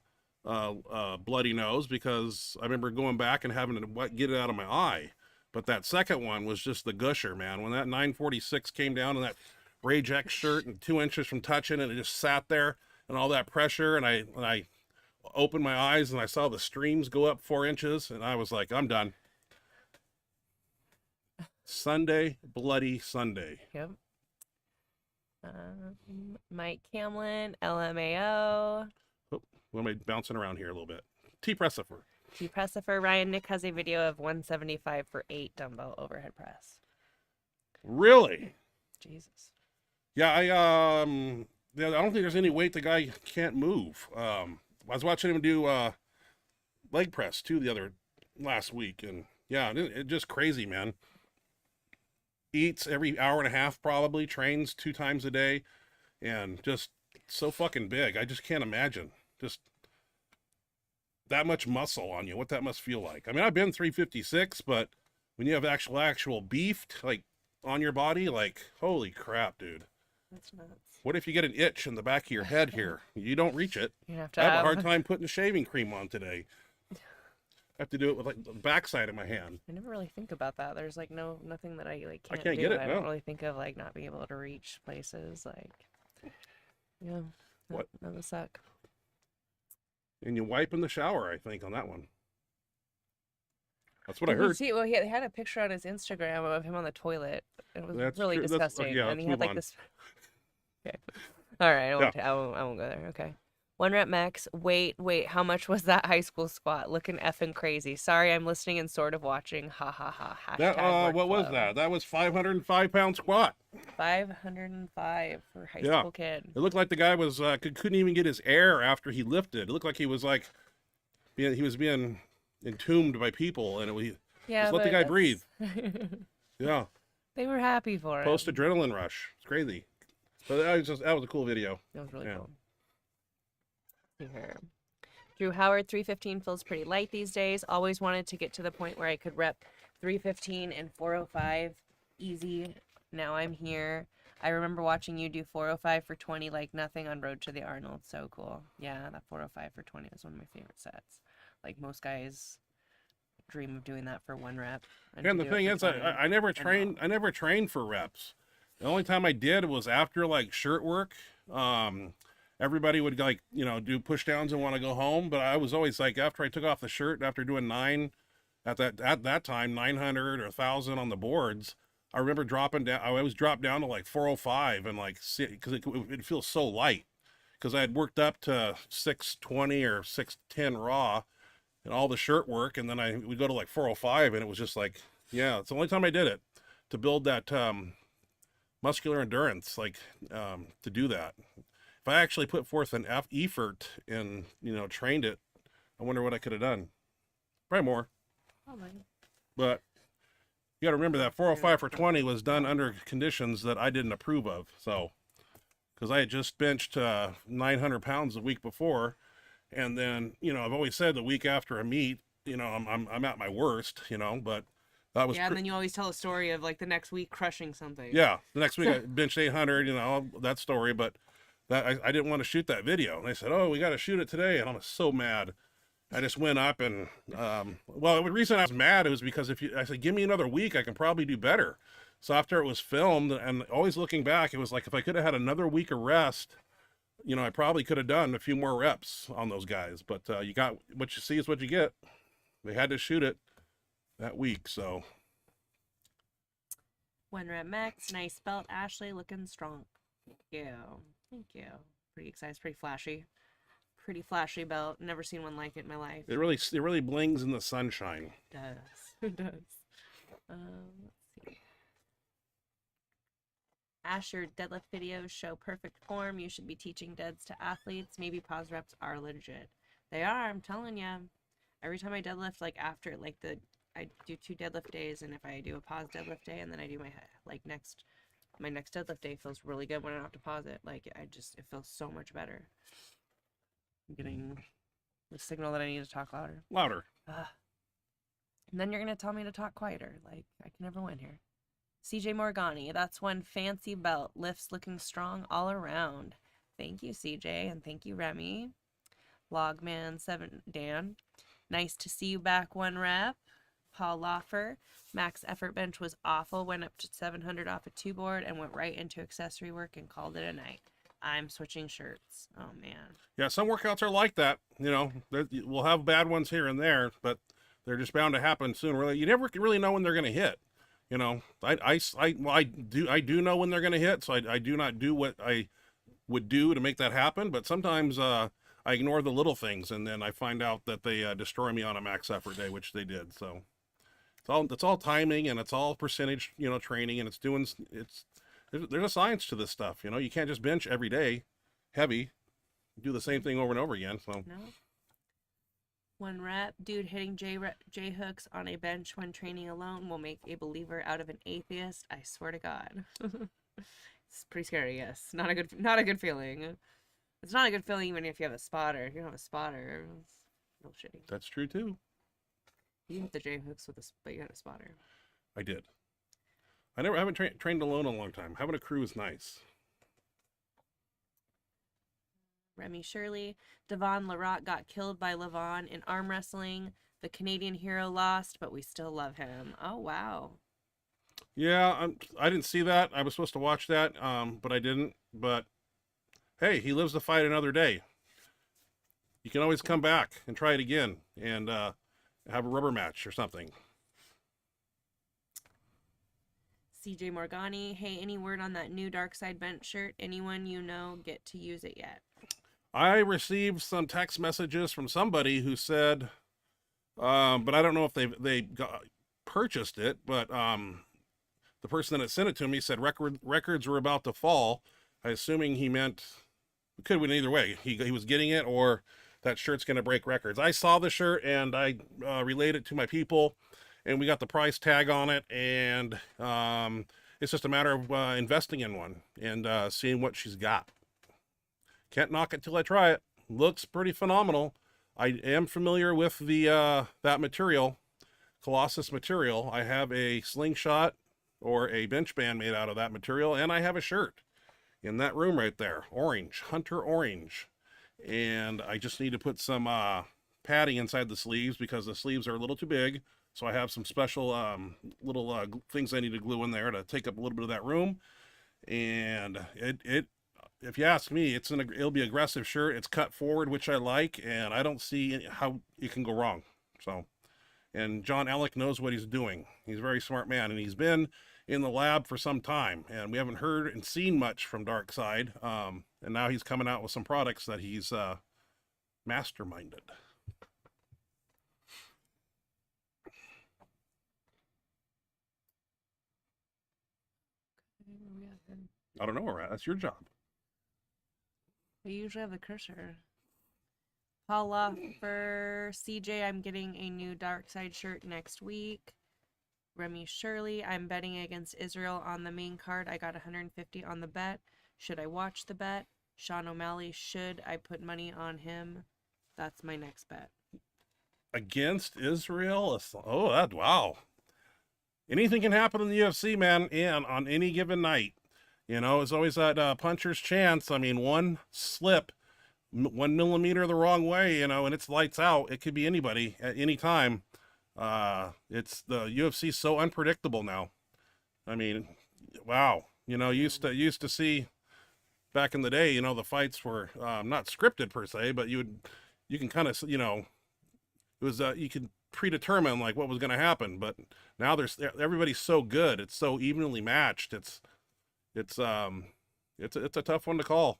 bloody nose because I remember going back and having to get it out of my eye. But that second one was just the gusher, man. When that 946 came down in that Rage X shirt and 2 inches from touching it, it just sat there and all that pressure. And I opened my eyes and I saw the streams go up 4 inches and I was like, I'm done. Sunday, bloody Sunday. Yep. Mike Camlin, LMAO. Oh, what am I bouncing around here a little bit? T. Pressifer. T. Pressifer. Ryan Nick has a video of 175 for 8 dumbbell overhead press. Really? Jesus. Yeah, I don't think there's any weight the guy can't move. I was watching him do leg press too last week, and yeah, it just crazy, man. Eats every hour and a half probably, trains 2 times a day, and just so fucking big. I just can't imagine just that much muscle on you, what that must feel like. I mean, I've been 356, but when you have actual beef like on your body, like holy crap, dude. That's nuts. What if you get an itch in the back of your head here? You don't reach it. You have to I have a hard time putting shaving cream on today. I have to do it with like the backside of my hand. I never really think about that. There's like nothing that I like can't, can't do. get it, I no. don't really think of like not being able to reach places. Like, yeah, What? That would suck. And you wipe in the shower, I think, on that one. That's what I Did you heard. see, well, he had a picture on his Instagram of him on the toilet. It was That's really true. That's- disgusting. yeah, and he let's had move like on. this. Okay. All right. I won't go there. Okay. One Rep Max. Wait. How much was that high school squat? Looking effing crazy. Sorry, I'm listening and sort of watching. Ha ha ha. Hashtag What was workflow. that? That was 505-pound squat. 505 for high Yeah. school kid. It looked like the guy was couldn't even get his air after he lifted. It looked like he was like he was being entombed by people, and Yeah. just let the guy breathe. breathe. Yeah, They were happy for him. post adrenaline rush. It's crazy. But that was a cool video. That was really Yeah. cool. See here. Drew Howard, 315 feels pretty light these days. Always wanted to get to the point where I could rep 315 and 405 easy. Now I'm here. I remember watching you do 405 for 20 like nothing on Road to the Arnold. So cool. Yeah, that 405 for 20 was one of my favorite sets. Like most guys dream of doing that for 1 rep. And the thing is, I never trained for reps. The only time I did was after like shirt work. Everybody would like, do push downs and want to go home. But I was always like, after I took off the shirt, after doing 9 at that time, 900 or 1,000 on the boards, I remember dropping down. I always dropped down to like 405 and like, because it feels so light. Because I had worked up to 620 or 610 raw and all the shirt work, and then I would go to like 405, and it was just like, yeah, it's the only time I did it to build that muscular endurance, like to do that. If I actually put forth an effort and trained it, I wonder what I could have done. Probably more. Probably. But you got to remember that 405 for 20 was done under conditions that I didn't approve of. So, because I had just benched 900 pounds the week before. And then, I've always said the week after a meet, I'm at my worst, but that was... Yeah, and then you always tell a story of, like, the next week crushing something. Yeah, the next week I benched 800, that story, but that I didn't want to shoot that video. And they said, oh, we got to shoot it today, and I was so mad. I just went up and, the reason I was mad was because I said, give me another week, I can probably do better. So after it was filmed, and always looking back, it was like, if I could have had another week of rest, I probably could have done a few more reps on those guys, but you got what you see is what you get. They had to shoot it that week, so. 1 rep max, nice belt, Ashley, looking strong. Thank you. Thank you. Pretty excited. It's pretty flashy. Pretty flashy belt. Never seen one like it in my life. It really blings in the sunshine. It does. It does. Let's see. Ash, your deadlift videos show perfect form. You should be teaching deads to athletes. Maybe pause reps are legit. They are, I'm telling you. Every time I deadlift, like after, like I do 2 deadlift days, and if I do a pause deadlift day, and then I do my next deadlift day feels really good when I don't have to pause it. Like it feels so much better. I'm getting the signal that I need to talk louder. Louder. And then you're gonna tell me to talk quieter. Like I can never win here. CJ Morgani, that's one fancy belt. Lifts looking strong all around. Thank you, CJ, and thank you, Remy. Logman7, Dan. Nice to see you back, 1 rep. Paul Loffer. Max effort bench was awful. Went up to 700 off a 2 board and went right into accessory work and called it a night. I'm switching shirts. Oh, man. Yeah, some workouts are like that. We'll have bad ones here and there, but they're just bound to happen sooner. You never really know when they're going to hit. I do know when they're going to hit, so I do not do what I would do to make that happen. But sometimes I ignore the little things, and then I find out that they destroy me on a max effort day, which they did. So it's all timing, and it's all percentage, training, and there's a science to this stuff. You can't just bench every day, heavy, do the same thing over and over again. So no. 1 rep, dude hitting J hooks on a bench when training alone will make a believer out of an atheist. I swear to God. It's pretty scary. Yes, not a good feeling. It's not a good feeling even if you have a spotter. If you don't have a spotter, it's real shitty. that's true too. You hit the J hooks but you had a spotter. I did. I haven't trained alone in a long time. Having a crew is nice. Remy Shirley. Devon Larocque got killed by Levon in arm wrestling. The Canadian hero lost, but we still love him. Oh, wow. Yeah, I didn't see that. I was supposed to watch that, but I didn't. But, hey, he lives to fight another day. You can always come back and try it again and have a rubber match or something. CJ Morgani. Hey, any word on that new Dark Side bench shirt? Anyone you know get to use it yet? I received some text messages from somebody who said, but I don't know if they purchased it, but the person that sent it to me said records were about to fall. I assuming he meant, it could have been either way. He was getting it, or that shirt's going to break records. I saw the shirt and I relayed it to my people, and we got the price tag on it, and It's just a matter of investing in one and seeing what she's got. Can't knock it till I try it. Looks pretty phenomenal. I am familiar with the that material, Colossus material. I have a slingshot or a bench band made out of that material, and I have a shirt in that room right there, orange, hunter orange. And I just need to put some padding inside the sleeves because the sleeves are a little too big. So I have some special little things I need to glue in there to take up a little bit of that room. And if you ask me, it'll be aggressive shirt. It's cut forward, which I like, and I don't see how it can go wrong. So, and John Alec knows what he's doing. He's a very smart man, and he's been in the lab for some time, and we haven't heard and seen much from Dark Side. And now he's coming out with some products that he's masterminded. I don't know where we're at. That's your job. We usually have the cursor. Paula for CJ, I'm getting a new Dark Side shirt next week. Remy Shirley, I'm betting against Israel on the main card. I got 150 on the bet. Should I watch the bet? Sean O'Malley, should I put money on him? That's my next bet. Against Israel? Oh, wow. Anything can happen in the UFC, man, and on any given night. You know, it's always that puncher's chance. I mean, one slip, 1 millimeter the wrong way, you know, and it's lights out. It could be anybody at any time. It's the UFC so unpredictable now. I mean, wow. You know, used to see back in the day, you know, the fights were not scripted per se, but you can kind of, you know, it was you could predetermine like what was going to happen. But now everybody's so good. It's so evenly matched. It's a tough one to call.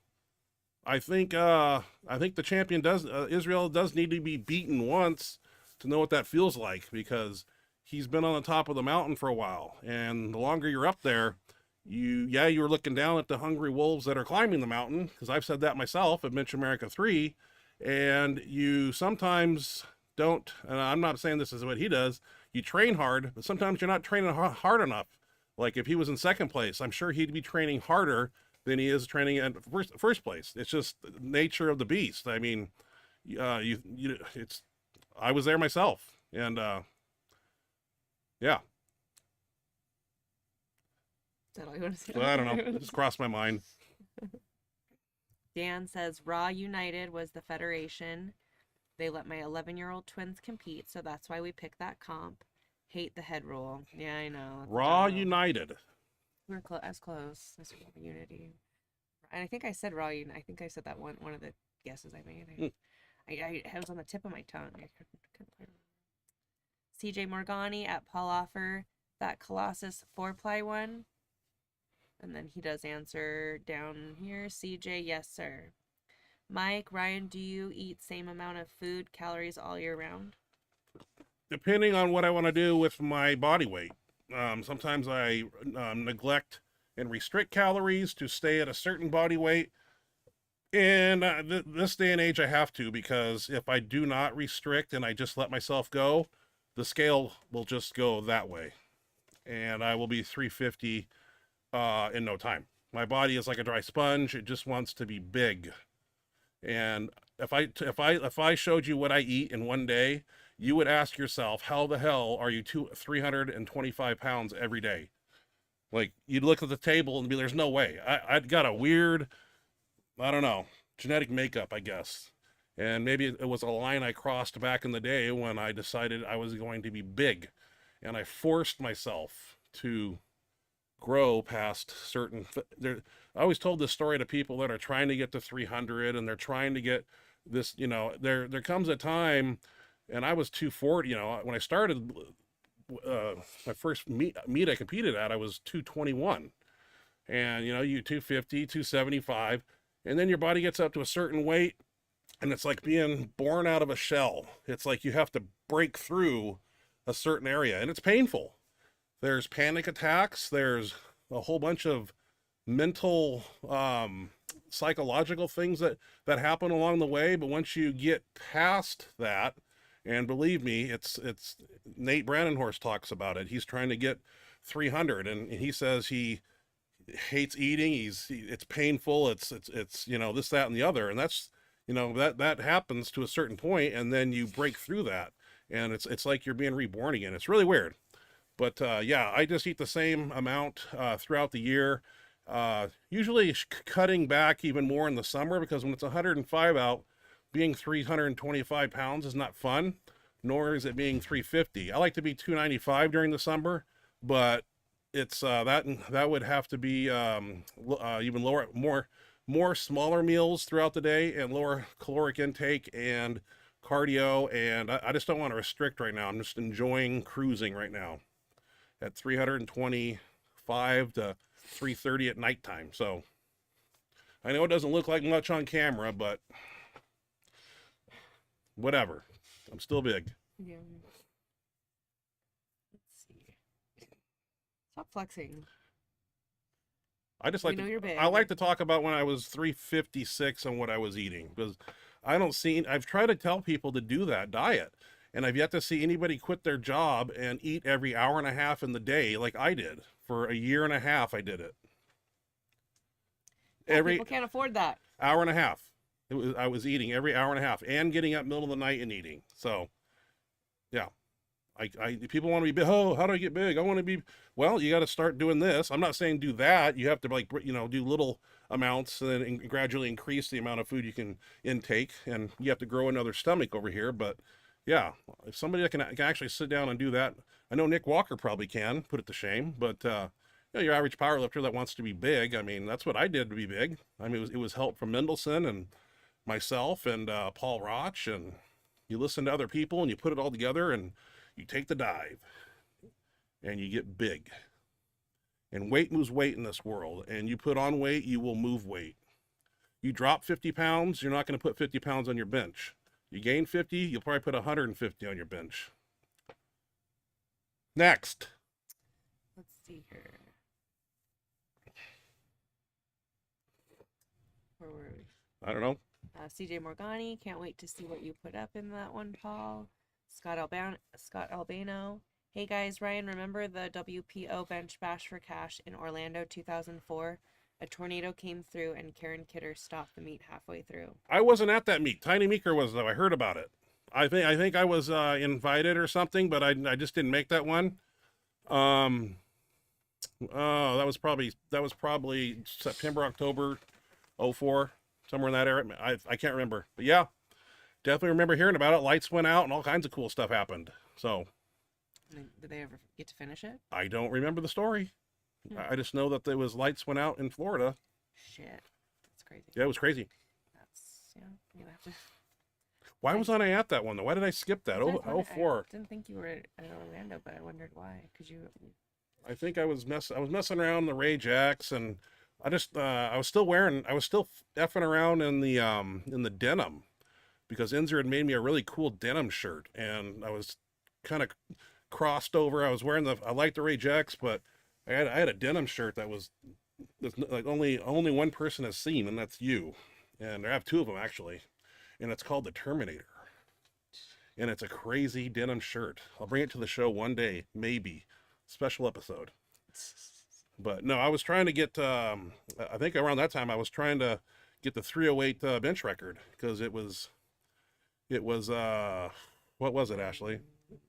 I think the champion Israel does need to be beaten once to know what that feels like, because he's been on the top of the mountain for a while, and the longer you're up there, you're looking down at the hungry wolves that are climbing the mountain, because I've said that myself at Bench America 3, and you sometimes don't, and I'm not saying this is what he does, you train hard, but sometimes you're not training hard enough. Like if he was in second place, I'm sure he'd be training harder than he is training at first place. It's just the nature of the beast. I mean, I was there myself, and yeah. Is that all you want to say? So, I don't know. It just crossed my mind. Dan says Raw United was the federation. They let my 11-year-old twins compete, so that's why we picked that comp. Hate the head roll. Yeah, I know. Raw United. We're as close as Unity. And I think I said Raw United. I think I said that one of the guesses I made. I was on the tip of my tongue. I couldn't CJ Morgani at Paul Offer, that Colossus 4-ply one. And then he does answer down here. CJ, yes, sir. Mike, Ryan, do you eat same amount of food, calories all year round? Depending on what I want to do with my body weight. Sometimes I neglect and restrict calories to stay at a certain body weight. And this day and age, I have to, because if I do not restrict and I just let myself go, the scale will just go that way. And I will be 350 in no time. My body is like a dry sponge. It just wants to be big. And if I showed you what I eat in one day, you would ask yourself, how the hell are you 325 pounds every day? Like, you'd look at the table and be, there's no way. I'd got a weird, I don't know, genetic makeup, I guess. And maybe it was a line I crossed back in the day when I decided I was going to be big. And I forced myself to grow past certain, I always told this story to people that are trying to get to 300 and they're trying to get this, you know, there comes a time, and I was 240, you know, when I started my first meet I competed at, I was 221, and you know, you 250, 275, and then your body gets up to a certain weight, and it's like being born out of a shell. It's like you have to break through a certain area, and it's painful. There's panic attacks. There's a whole bunch of mental, psychological things that happen along the way. But once you get past that, and believe me, it's Nate Brandonhorst talks about it. He's trying to get 300, and he says he hates eating. It's painful. It's you know, this, that, and the other, and that's, you know, that happens to a certain point, and then you break through that, and it's like you're being reborn again. It's really weird. But yeah, I just eat the same amount throughout the year. Usually cutting back even more in the summer, because when it's 105 out, being 325 pounds is not fun, nor is it being 350. I like to be 295 during the summer, but it's that would have to be even lower, more smaller meals throughout the day, and lower caloric intake and cardio. And I just don't want to restrict right now. I'm just enjoying cruising right now at 325 to 330 at nighttime. So I know it doesn't look like much on camera, but whatever. I'm still big. Yeah. Let's see. Stop flexing. I just We like know you're big. I like to talk about when I was 356 and what I was eating, because I've tried to tell people to do that diet, and I've yet to see anybody quit their job and eat every hour and a half in the day like I did. For a year and a half, I did it. Every People can't afford that. hour and a half. I was eating every hour and a half, and getting up middle of the night and eating. So, yeah. People want to be big. Oh, how do I get big? I want to be, well, you got to start doing this. I'm not saying do that. You have to, like, you know, do little amounts and then gradually increase the amount of food you can intake, and you have to grow another stomach over here. But yeah, if somebody that can actually sit down and do that, I know Nick Walker probably can, put it to shame, but you know, your average powerlifter that wants to be big, I mean, that's what I did to be big. I mean, it was help from Mendelsohn and myself and Paul Roch, and you listen to other people and you put it all together, and you take the dive, and you get big. And weight moves weight in this world. And you put on weight, you will move weight. You drop 50 pounds, you're not going to put 50 pounds on your bench. You gain 50, you'll probably put 150 on your bench. Next. Let's see here. Where were we? I don't know. CJ Morgani, can't wait to see what you put up in that one, Paul. Scott Albano. Hey guys, Ryan, remember the WPO bench bash for cash in Orlando 2004? A tornado came through and Karen Kidder stopped the meet halfway through. I wasn't at that meet. Tiny Meeker was, though. I heard about it. I think I was invited or something, but I just didn't make that one. Oh, that was probably September, October 04, somewhere in that area. I can't remember. But yeah, definitely remember hearing about it. Lights went out and all kinds of cool stuff happened. So, did they ever get to finish it? I don't remember the story. I just know that there was lights went out in Florida. Shit, that's crazy. Yeah, it was crazy. You're gonna have to. Why wasn't I at that one though? Why did I skip that? Oh, 04. I didn't think you were at Orlando, but I wondered why. Cause you. I think I was messing around in the Ray Jacks, and I was still effing around in the denim, because Inzer had made me a really cool denim shirt, and I was kind of crossed over. I was wearing I liked the Ray Jacks, but I had a denim shirt that was like only one person has seen, and that's you. And I have two of them actually, and it's called the Terminator. And it's a crazy denim shirt. I'll bring it to the show one day, maybe. Special episode. But no, I was trying to get, I think around that time I was trying to get the 308 bench record, because it was, what was it, Ashley?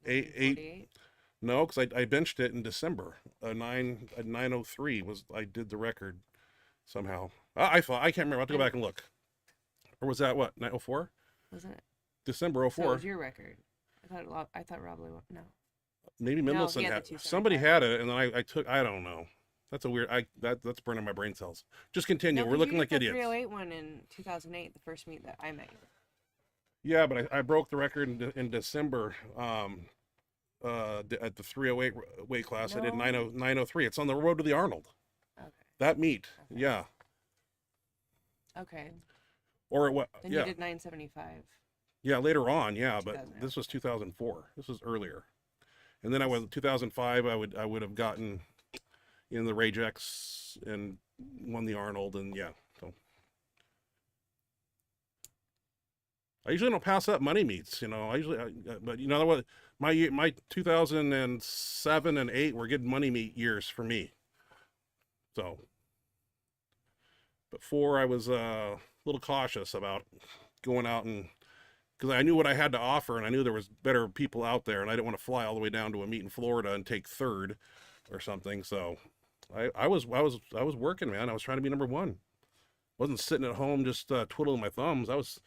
8. No, because I benched it in December. 903 I did the record somehow. I can't remember. I have to go back and look. Or was that what, 904? Wasn't it? December 04. So it was your record. I thought Rob Lee, no. Maybe Mendelsohn he had had the somebody had it, and then I took. I don't know. That's a weird. That's burning my brain cells. Just continue. No, We're looking like the idiots. 308 one in 2008, the first meet that I met you. Yeah, but I broke the record in December. At the 308 weight class, I did 903. It's on the road to the Arnold. Okay. That meet. Okay. Yeah. Okay. Or what? Then Yeah. you did 975. Yeah, later on. Yeah, but 2008. this was 2004. This was earlier. And then I was 2005. I would have gotten in the Ragex and won the Arnold, and yeah. So I usually don't pass up money meets, but you know what? My 2007 and 8 were good money meet years for me. So, but 4, I was a little cautious about going out because I knew what I had to offer, and I knew there was better people out there, and I didn't want to fly all the way down to a meet in Florida and take 3rd or something. So, I was working, man. I was trying to be number 1. Wasn't sitting at home just twiddling my thumbs. I was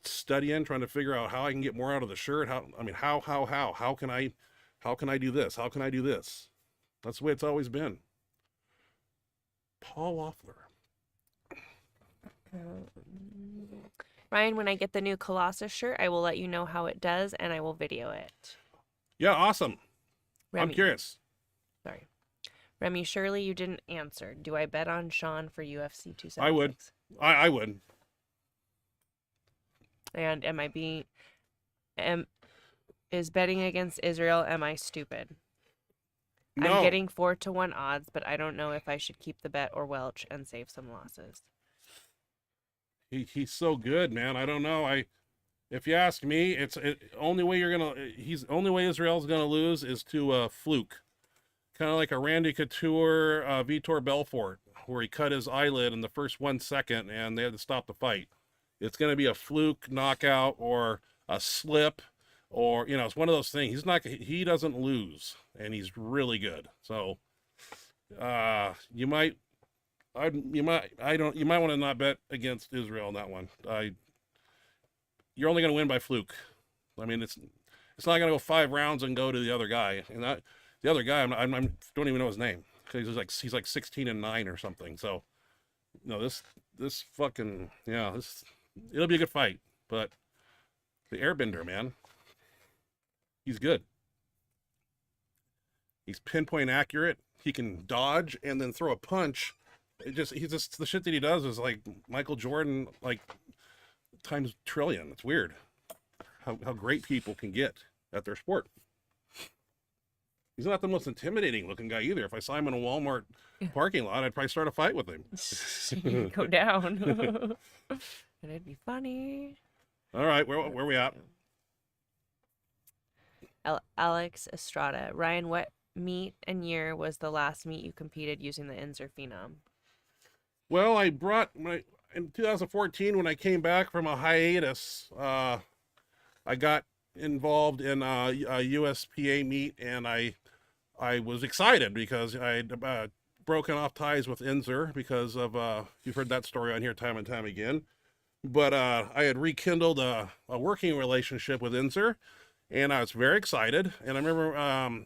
studying, trying to figure out how I can get more out of the shirt. How can I do this? How can I do this? That's the way it's always been. Paul Loeffler. Ryan, when I get the new Colossus shirt, I will let you know how it does, and I will video it. Yeah, awesome. Remy. I'm curious. Sorry. Remy, surely you didn't answer. Do I bet on Sean for UFC 276? I would. I would. And is betting against Israel, am I stupid? No. I'm getting 4-1 odds, but I don't know if I should keep the bet or welch and save some losses. He's so good, man. I don't know. If you ask me, only way Israel's gonna lose is to a fluke, kind of like a Randy Couture, Vitor Belfort, where he cut his eyelid in the first 1 second and they had to stop the fight. It's gonna be a fluke knockout or a slip, or it's one of those things. He doesn't lose, and he's really good. So, you might want to not bet against Israel on that one. You're only going to win by fluke. I mean, it's not going to go 5 rounds and go to the other guy. And the other guy, I don't even know his name, because he's like 16-9 or something. So, this fucking it'll be a good fight. But the Airbender, man, he's good. He's pinpoint accurate. He can dodge and then throw a punch. The shit that he does is like Michael Jordan, like times trillion. It's weird how great people can get at their sport. He's not the most intimidating looking guy either. If I saw him in a Walmart parking lot, I'd probably start a fight with him. Go down. And it'd be funny. All right, where we at? Alex Estrada. Ryan, what meet and year was the last meet you competed using the Inzer Phenom? Well, in 2014, when I came back from a hiatus, I got involved in a USPA meet, and I was excited because I'd broken off ties with Inzer because of, you've heard that story on here time and time again. But I had rekindled a working relationship with Inzer, and I was very excited. And I remember I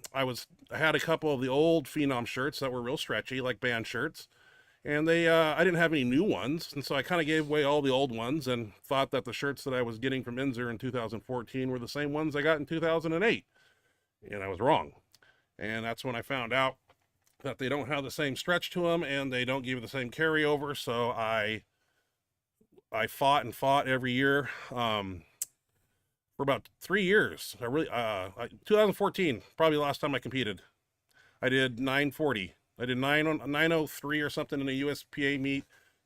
had a couple of the old Phenom shirts that were real stretchy, like band shirts. And I didn't have any new ones, and so I kind of gave away all the old ones and thought that the shirts that I was getting from Inzer in 2014 were the same ones I got in 2008. And I was wrong. And that's when I found out that they don't have the same stretch to them, and they don't give you the same carryover. So I fought and fought every year for about 3 years. 2014, probably the last time I competed. I did 940. I did 903 or something in a USPA meet.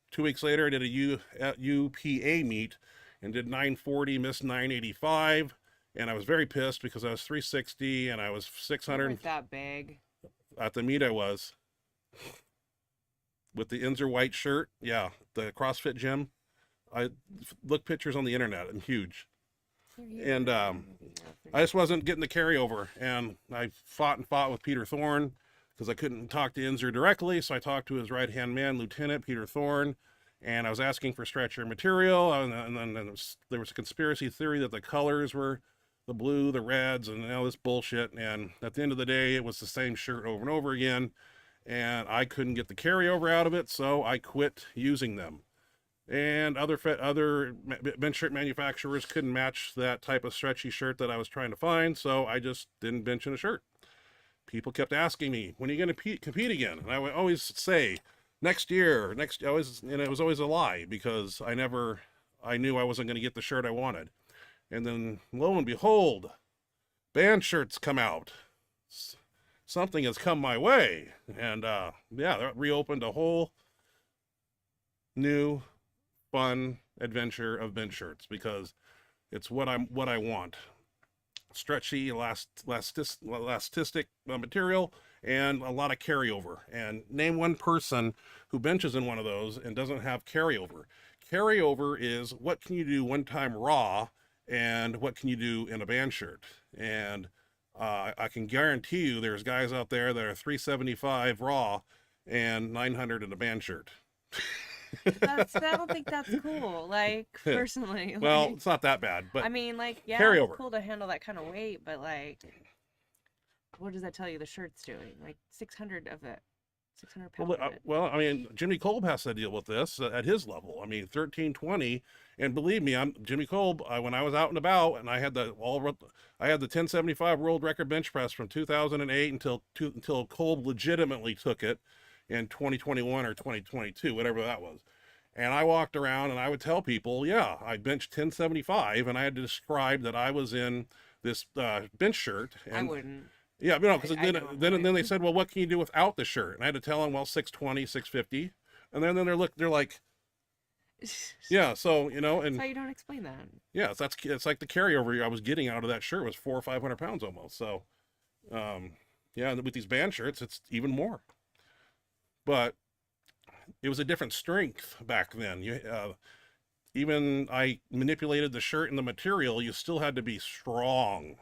2 weeks later, I did a UPA meet and did 940, missed 985. And I was very pissed because I was 360 and I was 600. Like that big. At the meet I was. With the Inzer white shirt. Yeah, the CrossFit gym. I look pictures on the internet. I'm huge. And I just wasn't getting the carryover. And I fought with Peter Thorne, because I couldn't talk to Inzer directly, so I talked to his right-hand man, Lieutenant Peter Thorne, and I was asking for stretcher material, and then there was a conspiracy theory that the colors were the blue, the reds, and all this bullshit, and at the end of the day, it was the same shirt over and over again, and I couldn't get the carryover out of it, so I quit using them. And other bench shirt manufacturers couldn't match that type of stretchy shirt that I was trying to find, so I just didn't bench in a shirt. People kept asking me, when are you going to compete again? And I would always say, next year, and it was always a lie, because I knew I wasn't going to get the shirt I wanted. And then, lo and behold, band shirts come out. Something has come my way. And, that reopened a whole new fun adventure of bench shirts because it's what I want. Stretchy, elastic material, and a lot of carryover. And name one person who benches in one of those and doesn't have carryover. Carryover is what can you do one time raw and what can you do in a band shirt. And I can guarantee you there's guys out there that are 375 raw and 900 in a band shirt. I don't think that's cool. Like, personally. Well, like, it's not that bad, but I mean, like, yeah, carryover. it's cool to handle that kind of weight, but like, what does that tell you the shirt's doing? Like 600 of it. 600 pounds of it. Well, I mean, Jimmy Kolb has to deal with this at his level. I mean, 1320, and believe me, I'm Jimmy Kolb. When I was out and about, and I had the 1075 world record bench press from 2008 until Kolb legitimately took it in 2021 or 2022, whatever that was. And I walked around and I would tell people, yeah, I benched 1075, and I had to describe that I was in this bench shirt. And, I wouldn't. Yeah, because then they said, well, what can you do without the shirt? And I had to tell them, well, 620, 650. And then they're like, yeah, so, and that's why you don't explain that. Yeah, it's like the carryover I was getting out of that shirt was 400 or 500 pounds almost. So, yeah, and with these band shirts, it's even more. But it was a different strength back then. Even I manipulated the shirt and the material, you still had to be strong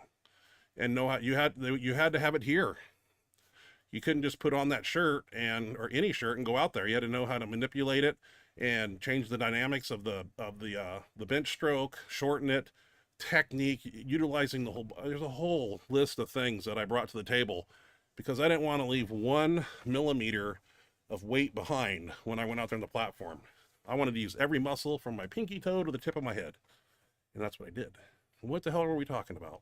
and know how you had to have it here. You couldn't just put on that shirt or any shirt and go out there. You had to know how to manipulate it and change the dynamics of the bench stroke, shorten it, technique, utilizing there's a whole list of things that I brought to the table because I didn't want to leave 1 millimeter of weight behind when I went out there on the platform. I wanted to use every muscle from my pinky toe to the tip of my head. And that's what I did. What the hell were we talking about?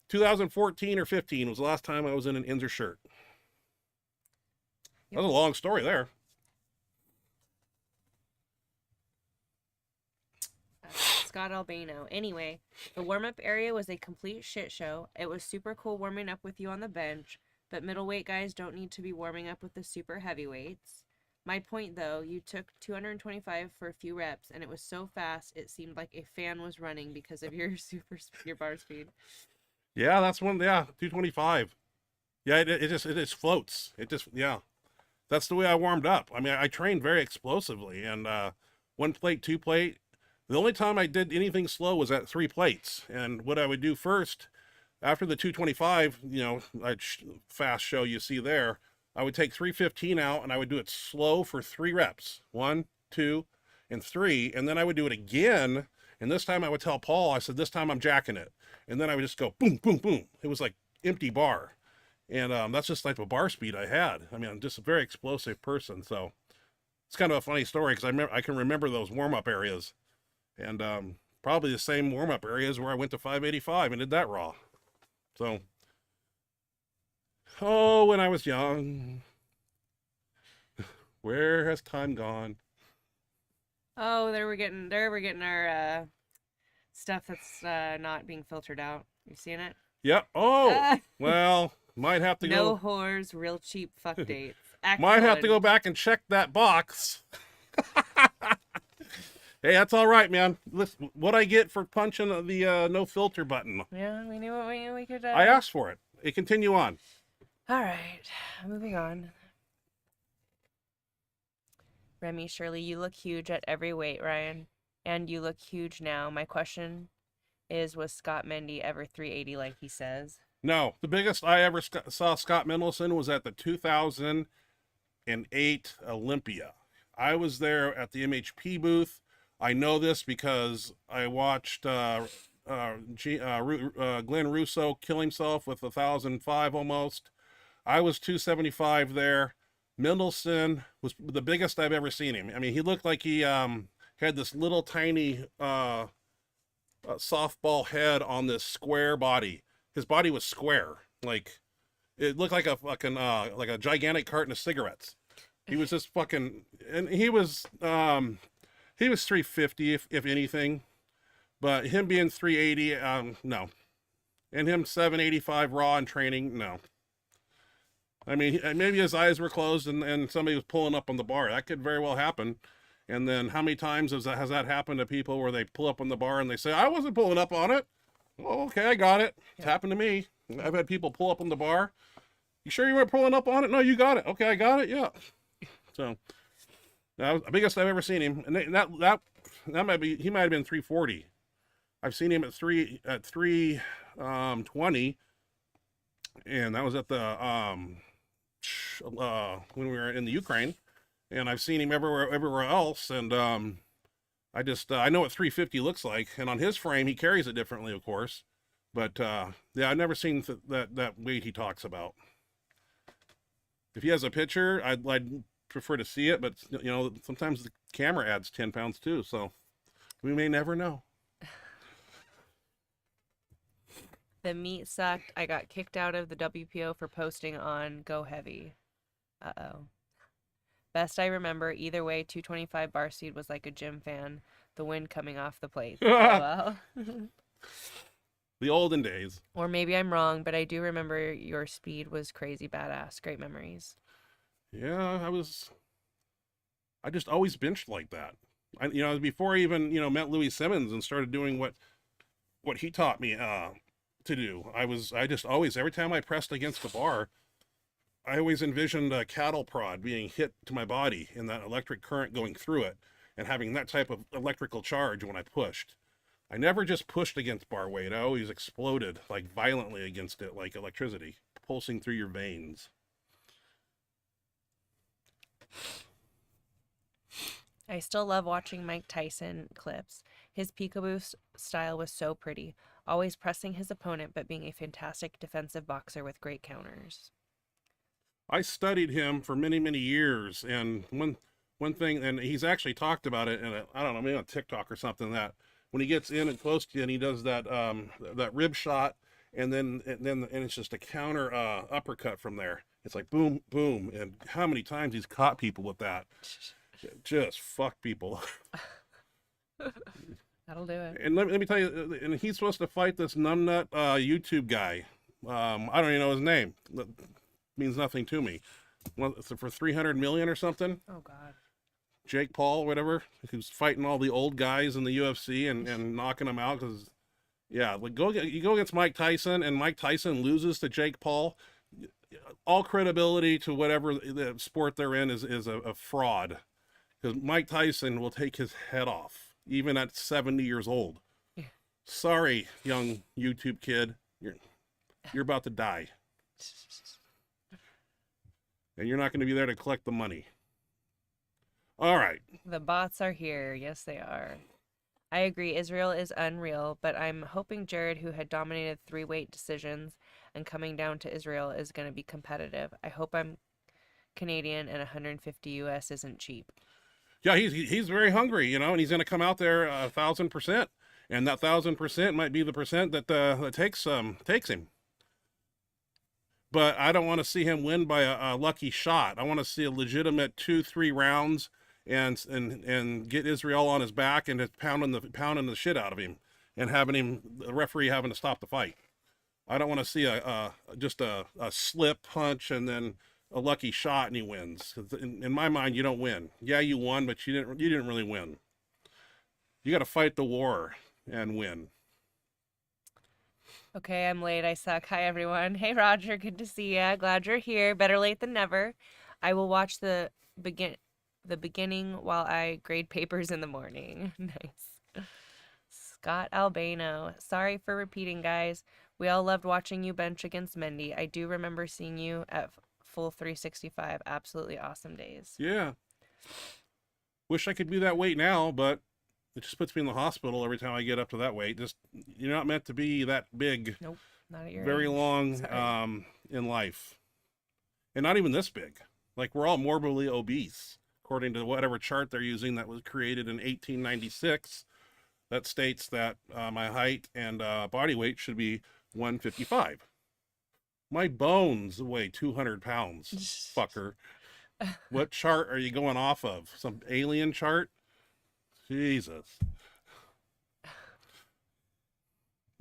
2014 or 15 was the last time I was in an Inzer shirt. That was a long story there. Scott Albano. Anyway, the warm-up area was a complete shit show. It was super cool warming up with you on the bench, but middleweight guys don't need to be warming up with the super heavyweights. My point, though, you took 225 for a few reps, and it was so fast it seemed like a fan was running because of your your bar speed. Yeah, that's one. Yeah, 225. Yeah, it just floats. Yeah, that's the way I warmed up. I mean, I trained very explosively, and 1 plate, 2 plate. The only time I did anything slow was at 3 plates. And what I would do first, after the 225, fast show you see there, I would take 315 out and I would do it slow for 3 reps. 1, 2, and 3. And then I would do it again. And this time I would tell Paul, I said, this time I'm jacking it. And then I would just go boom, boom, boom. It was like empty bar. And that's just like the bar speed I had. I mean, I'm just a very explosive person. So it's kind of a funny story because I can remember those warm-up areas. And probably the same warm-up areas where I went to 585 and did that raw. So, oh, when I was young, where has time gone? Oh, there we're getting our stuff that's not being filtered out. You seeing it? Yep. Oh, well, might have to go. No whores, real cheap fuck dates. Might have to go back and check that box. Hey, that's all right, man. Listen, what I get for punching the no filter button. Yeah, we knew we could. I asked for it. Hey, continue on. All right, moving on. Remy, Shirley, you look huge at every weight, Ryan. And you look huge now. My question is, was Scott Mendy ever 380 like he says? No. The biggest I ever saw Scott Mendelson was at the 2008 Olympia. I was there at the MHP booth. I know this because I watched Glenn Russo kill himself with 1,005 almost. I was 275 there. Mendelson was the biggest I've ever seen him. I mean, he looked like he had this little tiny softball head on this square body. His body was square, like it looked like a fucking like a gigantic carton of cigarettes. He was just fucking, and he was 350 if anything, but him being 380, no, and him 785 raw in training, no. I mean, maybe his eyes were closed and somebody was pulling up on the bar. That could very well happen. And then how many times has that happened to people where they pull up on the bar and they say, I wasn't pulling up on it. Oh, okay, I got it. It's happened to me. I've had people pull up on the bar. You sure you weren't pulling up on it? No, you got it. Okay, I got it. Yeah. So that was the biggest I've ever seen him. And that might be, he might have been 340. I've seen him at 320. And that was at the, when we were in the Ukraine. And I've seen him everywhere else. And I know what 350 looks like. And on his frame, he carries it differently, of course. But yeah, I've never seen that weight he talks about. If he has a picture, I'd prefer to see it. But you know, sometimes the camera adds 10 pounds too. So we may never know. The meat sucked. I got kicked out of the WPO for posting on Go Heavy. Uh-oh. Best I remember, either way, 225 bar speed was like a gym fan. The wind coming off the plate. Oh, well. The olden days. Or maybe I'm wrong, but I do remember your speed was crazy badass. Great memories. Yeah, I just always benched like that. Before I even, met Louis Simmons and started doing what he taught me to do. I just always, every time I pressed against the bar, I always envisioned a cattle prod being hit to my body and that electric current going through it and having that type of electrical charge when I pushed. I never just pushed against bar weight. I always exploded like violently against it, like electricity pulsing through your veins. I still love watching Mike Tyson clips. His peekaboo style was so pretty, always pressing his opponent but being a fantastic defensive boxer with great counters. I studied him for many, many years, and one thing, and he's actually talked about it in I don't know, maybe on TikTok or something, that when he gets in and close to you and he does that rib shot, and then it's just a counter uppercut from there. It's like boom, boom, and how many times he's caught people with that? Just fuck people. That'll do it. And let me tell you, and he's supposed to fight this numbnut YouTube guy. I don't even know his name. That means nothing to me. For 300 million or something. Oh God. Jake Paul, whatever, who's fighting all the old guys in the UFC and knocking them out because, yeah, like you go against Mike Tyson and Mike Tyson loses to Jake Paul. All credibility to whatever the sport they're in is a fraud, because Mike Tyson will take his head off even at 70 years old. Yeah. Sorry, young YouTube kid, you're about to die, and you're not going to be there to collect the money. All right. The bots are here. Yes, they are. I agree. Israel is unreal, but I'm hoping Jared, who had dominated 3 weight decisions and coming down to Israel, is going to be competitive. I hope I'm Canadian and 150 US isn't cheap. Yeah, he's very hungry, and he's going to come out there 1,000%, and that 1,000% might be the percent that takes him. But I don't want to see him win by a lucky shot. I want to see a legitimate 2-3 rounds and get Israel on his back and just pounding the shit out of him and having the referee having to stop the fight. I don't want to see just a slip punch and then a lucky shot and he wins. In my mind, you don't win. Yeah, you won, but you didn't really win. You got to fight the war and win. Okay, I'm late. I suck. Hi, everyone. Hey, Roger. Good to see ya. Glad you're here. Better late than never. I will watch the beginning while I grade papers in the morning. Nice. Scott Albano. Sorry for repeating, guys. We all loved watching you bench against Mendy. I do remember seeing you at full 365. Absolutely awesome days. Yeah. Wish I could do that weight now, but it just puts me in the hospital every time I get up to that weight. Just, you're not meant to be that big. Nope, not at your very age. long Sorry. In life. And not even this big. Like, we're all morbidly obese, according to whatever chart they're using that was created in 1896. That states that my height and body weight should be 155. My bones weigh 200 pounds, fucker. What chart are you going off of? Some alien chart? Jesus.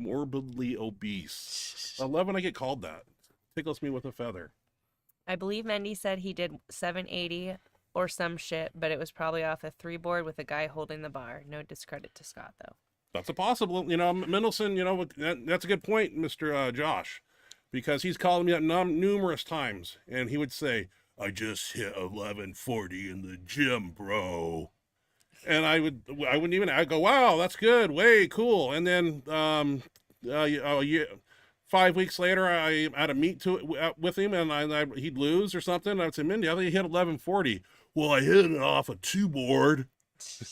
Morbidly obese. I love when I get called that. Tickles me with a feather. I believe Mendy said he did 780 or some shit, but it was probably off a 3 board with a guy holding the bar. No discredit to Scott, though. That's a possible, Mendelson, that's a good point, Mr. Josh, because he's called me up numerous times, and he would say, I just hit 1140 in the gym, bro. And I'd go, wow, that's good, way cool. And then 5 weeks later, I had a meet with him, and he'd lose or something. And I would say, Mindy, I think you hit 1140. Well, I hit it off a 2 board.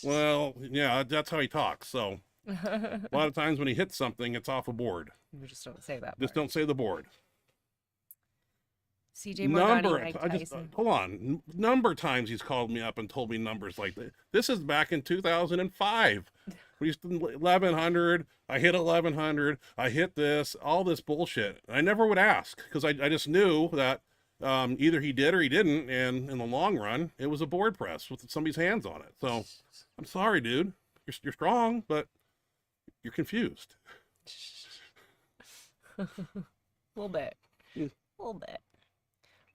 Well, yeah, that's how he talks. So a lot of times when he hits something, it's off a board. You just don't say that. Just don't say the board. CJ Morgani, Mike Tyson. Just hold on. Number times he's called me up and told me numbers like that. This is back in 2005. We used to 1100. I hit 1100. I hit this. All this bullshit. I never would ask because I just knew that either he did or he didn't. And in the long run, it was a board press with somebody's hands on it. So I'm sorry, dude. You're strong, but you're confused. A little bit. A little bit.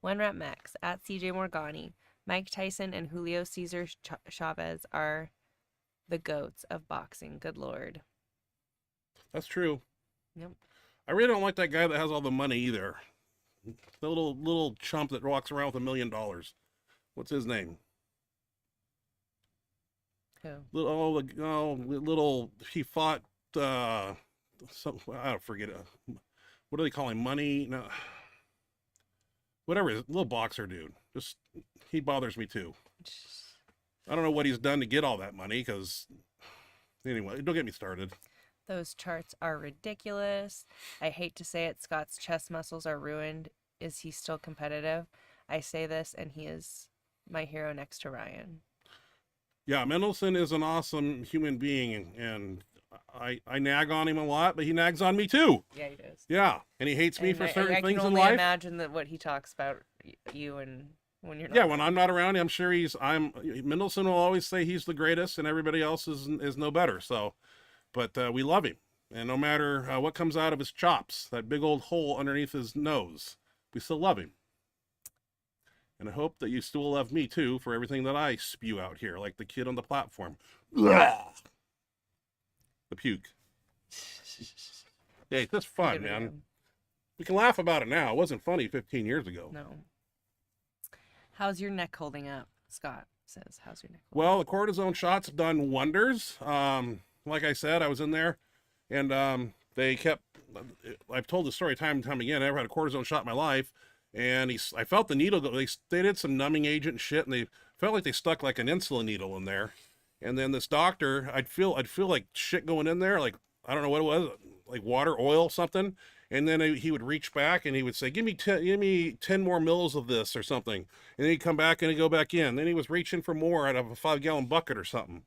One Rep Max at CJ Morgani. Mike Tyson and Julio Cesar Chavez are the goats of boxing. Good Lord. That's true. Yep. I really don't like that guy that has all the money either. The little chump that walks around with $1 million. What's his name? Who? He fought, I don't forget it. What do they call him? Money? No. Whatever, little boxer dude. He bothers me too. I don't know what he's done to get all that money, because, anyway, don't get me started. Those charts are ridiculous. I hate to say it, Scott's chest muscles are ruined. Is he still competitive? I say this, and he is my hero next to Ryan. Yeah, Mendelson is an awesome human being, and I nag on him a lot, but he nags on me too. Yeah, he does. Yeah, and he hates me for certain things in life. I can only imagine that what he talks about you and when you're not. Yeah, when I'm not around, I'm sure Mendelson will always say he's the greatest, and everybody else is no better. So, but we love him, and no matter what comes out of his chops, that big old hole underneath his nose, we still love him. And I hope that you still love me too for everything that I spew out here, like the kid on the platform. The puke. Hey, it's just fun, man. We can laugh about it now. It wasn't funny 15 years ago. No. How's your neck holding up? Scott says, how's your neck holding Well, the cortisone shots have done wonders. Like I said, I was in there, and I've told the story time and time again. I never had a cortisone shot in my life. And I felt the needle go. They did some numbing agent and shit, and they felt like they stuck like an insulin needle in there. And then this doctor, I'd feel like shit going in there, like I don't know what it was, like water, oil, something. And then he would reach back and he would say, "Give me 10 more mils of this or something." And then he'd come back and he'd go back in. Then he was reaching for more out of a 5-gallon bucket or something.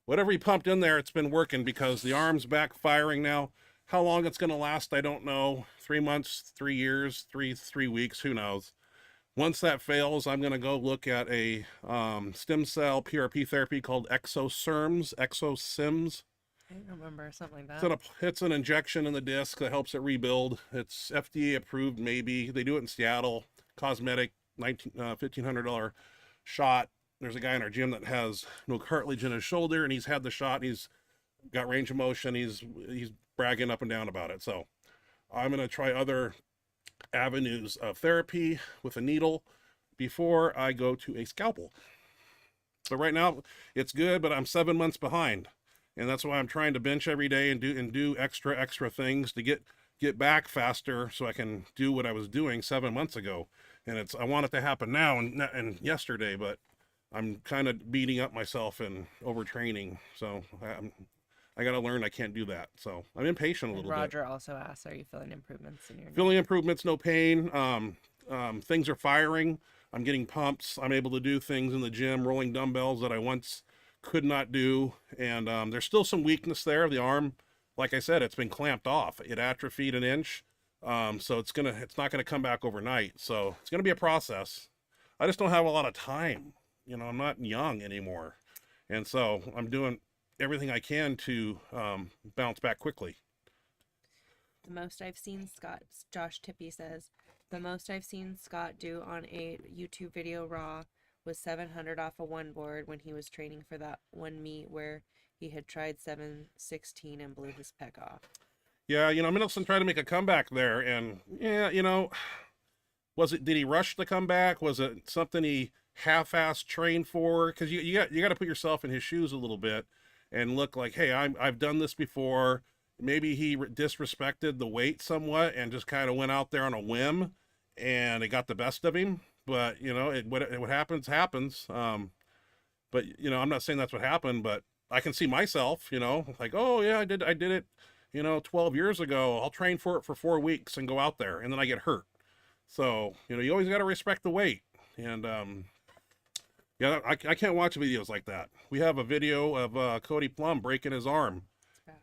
Whatever he pumped in there, it's been working because the arm's back firing now. How long it's going to last, I don't know. 3 months, 3 years, three weeks, who knows. Once that fails, I'm going to go look at a stem cell PRP therapy called exosims. I don't remember, something like that. It's an injection in the disc that helps it rebuild. It's FDA approved, maybe. They do it in Seattle. Cosmetic, $1,500 shot. There's a guy in our gym that has no cartilage in his shoulder, and he's had the shot. He's got range of motion. He's bragging up and down about it. So I'm going to try other avenues of therapy with a needle before I go to a scalpel. So right now it's good, but I'm 7 months behind. And that's why I'm trying to bench every day and do extra things to get back faster so I can do what I was doing 7 months ago. And I want it to happen now and yesterday, but I'm kind of beating up myself and overtraining. So I got to learn I can't do that. So I'm impatient a little bit. Roger also asks, are you feeling improvements in your Feeling improvements, no pain. Things are firing. I'm getting pumps. I'm able to do things in the gym, rolling dumbbells that I once could not do. And there's still some weakness there. The arm, like I said, it's been clamped off. It atrophied an inch. So it's not gonna come back overnight. So it's gonna be a process. I just don't have a lot of time. I'm not young anymore. And so I'm doing everything I can to bounce back quickly. The most I've seen Josh Tippy says, the most I've seen Scott do on a YouTube video raw was 700 off of one board when he was training for that one meet where he had tried 716 and blew his pec off. Yeah, Middleton tried to make a comeback there, and yeah, did he rush the comeback? Was it something he half-assed trained for? Because you got to put yourself in his shoes a little bit and look like, hey, I've done this before. Maybe he disrespected the weight somewhat and just kind of went out there on a whim, and it got the best of him. But what happens happens. But I'm not saying that's what happened, but I can see myself, like, oh yeah, I did it, 12 years ago. I'll train for it for 4 weeks and go out there, and then I get hurt. So, you always got to respect the weight. And, yeah, I can't watch videos like that. We have a video of Cody Plum breaking his arm,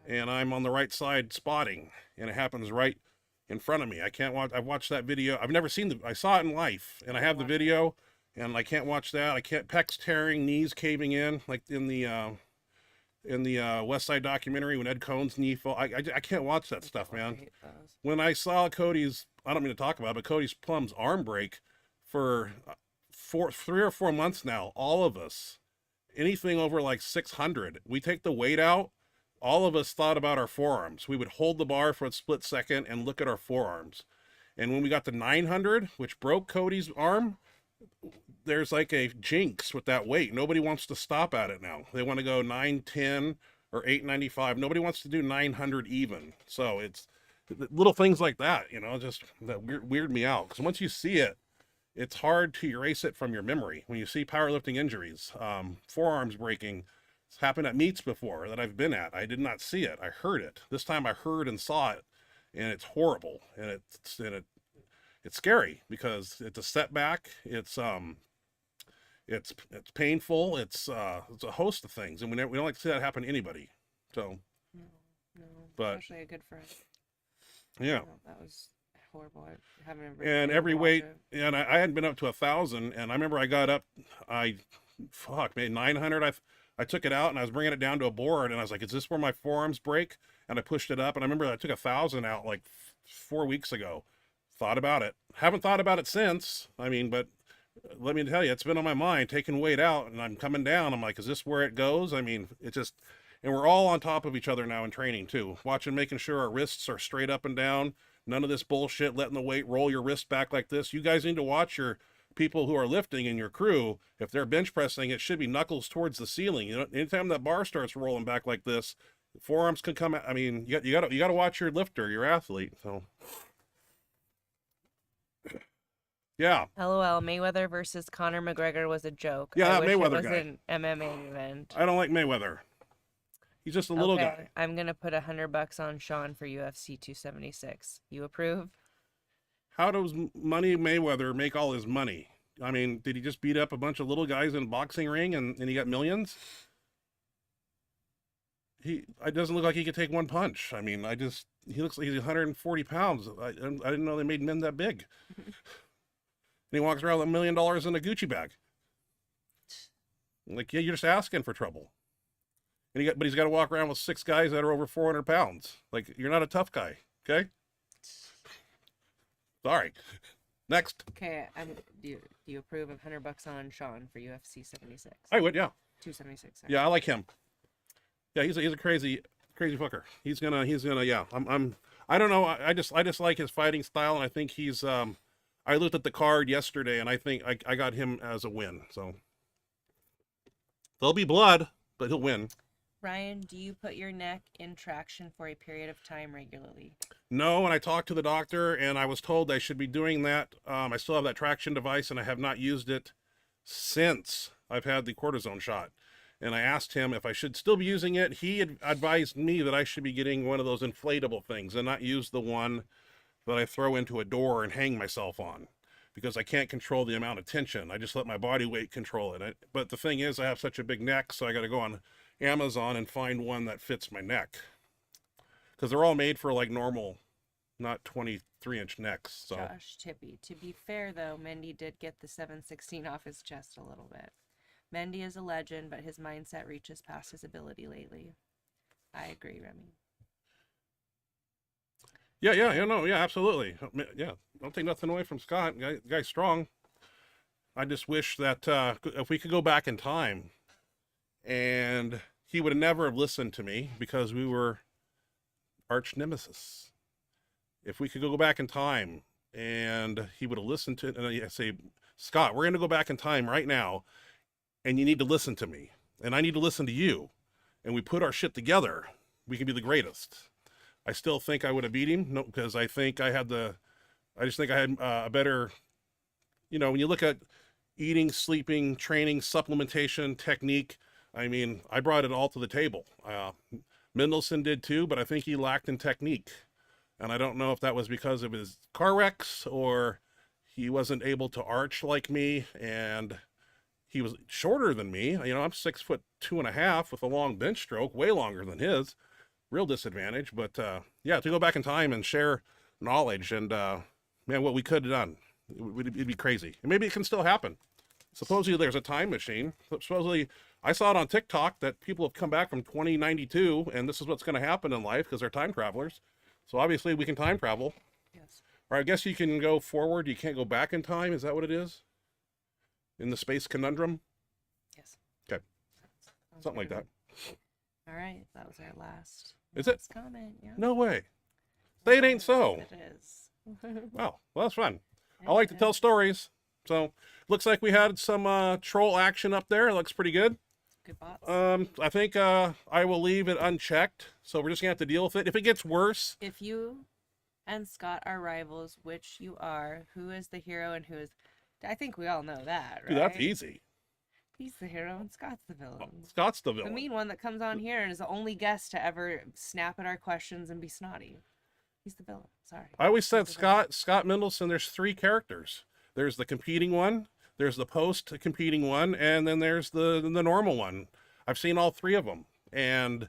and I'm on the right side spotting, and it happens right in front of me. I can't watch. I've watched that video. I've never seen I saw it in life, and I have the video, and I can't watch that. I can't, pecs tearing, knees caving in, like in the West Side documentary when Ed Cohn's knee fell. I can't watch that stuff, man. When I saw Cody's, I don't mean to talk about it, but Cody's Plum's arm break for 3 or 4 months now, all of us, anything over like 600, we take the weight out, all of us thought about our forearms. We would hold the bar for a split second and look at our forearms. And when we got to 900, which broke Cody's arm, there's like a jinx with that weight. Nobody wants to stop at it now. They want to go 910 or 895. Nobody wants to do 900 even. So it's little things like that, just that weird me out. Because once you see it, it's hard to erase it from your memory. When you see powerlifting injuries, forearms breaking, it's happened at meets before that I've been at. I did not see it. I heard it. This time I heard and saw it, and it's horrible. And it's scary because it's a setback. It's painful. It's a host of things, and we don't like to see that happen to anybody. So, no, but especially a good friend. Yeah, that was horrible. I haven't and every weight, and I hadn't been up to 1,000, and I remember I got up, made 900. I took it out and I was bringing it down to a board, and I was like, is this where my forearms break? And I pushed it up, and I remember I took 1,000 out like 4 weeks ago. Thought about it. Haven't thought about it since. I mean, but let me tell you, it's been on my mind, taking weight out, and I'm coming down. I'm like, is this where it goes? I mean, it just, and we're all on top of each other now in training too. Making sure our wrists are straight up and down. None of this bullshit, letting the weight roll your wrist back like this. You guys need to watch your people who are lifting in your crew. If they're bench pressing, it should be knuckles towards the ceiling. Anytime that bar starts rolling back like this, forearms can come out. I mean, you got to watch your lifter, your athlete. So, yeah. LOL. Mayweather versus Conor McGregor was a joke. Yeah, I wish Mayweather it was guy. an MMA event. I don't like Mayweather. He's just a little guy. I'm gonna put $100 on Sean for UFC 276. You approve? How does Money Mayweather make all his money? I mean, did he just beat up a bunch of little guys in a boxing ring and he got millions? It doesn't look like he could take one punch. I mean, he looks like he's 140 pounds. I didn't know they made men that big. And he walks around with $1 million in a Gucci bag. Like, yeah, you're just asking for trouble. But he's got to walk around with 6 guys that are over 400 pounds. Like, you're not a tough guy, okay? Sorry. Next. Okay, do you approve of $100 on Sean for UFC 76? I would, yeah. 276. Sorry. Yeah, I like him. Yeah, he's a crazy fucker. He's gonna, yeah. I don't know. I just like his fighting style, and I think he's. I looked at the card yesterday, and I think I got him as a win. So there'll be blood, but he'll win. Ryan, do you put your neck in traction for a period of time regularly? No, and I talked to the doctor, and I was told I should be doing that. I still have that traction device, and I have not used it since I've had the cortisone shot. And I asked him if I should still be using it. He advised me that I should be getting one of those inflatable things and not use the one that I throw into a door and hang myself on, because I can't control the amount of tension. I just let my body weight control it. But the thing is, I have such a big neck, so I got to go on Amazon and find one that fits my neck, because they're all made for like normal, not 23-inch necks. So. Josh Tippy, to be fair though, Mendy did get the 716 off his chest a little bit. Mendy is a legend, but his mindset reaches past his ability lately. I agree, Remy. Yeah, absolutely. Yeah, don't take nothing away from Scott. Guy's strong. I just wish that if we could go back in time, and he would have never have listened to me because we were arch nemesis. If we could go back in time and he would have listened to, and I say, Scott, we're going to go back in time right now, and you need to listen to me, and I need to listen to you, and we put our shit together, we can be the greatest. I still think I would have beat him, no, because I think I just think I had a better, when you look at eating, sleeping, training, supplementation, technique, I mean, I brought it all to the table. Mendelsohn did too, but I think he lacked in technique. And I don't know if that was because of his car wrecks or he wasn't able to arch like me, and he was shorter than me. I'm 6'2.5" with a long bench stroke, way longer than his. Real disadvantage. But yeah, to go back in time and share knowledge and man, what we could have done, it'd be crazy. And maybe it can still happen. Supposedly there's a time machine. Supposedly I saw it on TikTok that people have come back from 2092, and this is what's going to happen in life because they're time travelers. So obviously we can time travel. Yes. Or I guess you can go forward. You can't go back in time. Is that what it is? In the space conundrum? Yes. Okay. Something like that. All right. That was our last. Is it? Comment. Yeah. No way. Say it ain't so. It is. Well, that's fun. I like to tell stories. So looks like we had some troll action up there. It looks pretty good. Good bots. I think I will leave it unchecked. So we're just gonna have to deal with it. If it gets worse. If you and Scott are rivals, which you are, who is the hero and who is... I think we all know that, right? Dude, that's easy. He's the hero and Scott's the villain. Oh, Scott's the villain. The mean one that comes on here and is the only guest to ever snap at our questions and be snotty. He's the villain. Sorry. I always said Scott Mendelsohn, there's 3 characters. There's the competing one, there's the post-competing one, and then there's the normal one. I've seen all 3 of them, and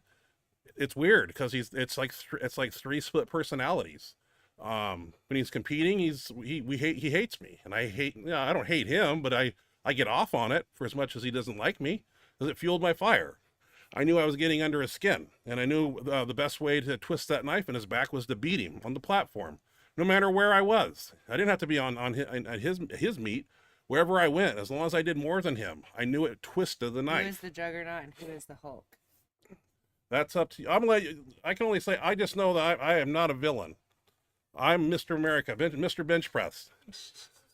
it's weird because it's like 3 split personalities. When he's competing, he hates me, and I don't hate him, but I get off on it for as much as he doesn't like me because it fueled my fire. I knew I was getting under his skin, and I knew the best way to twist that knife in his back was to beat him on the platform, no matter where I was. I didn't have to be on his meat. Wherever I went, as long as I did more than him, I knew it twisted the knife. Who is the Juggernaut and who is the Hulk? That's up to you. I can only say I just know that I am not a villain. I'm Mr. America, Mr. Bench Press,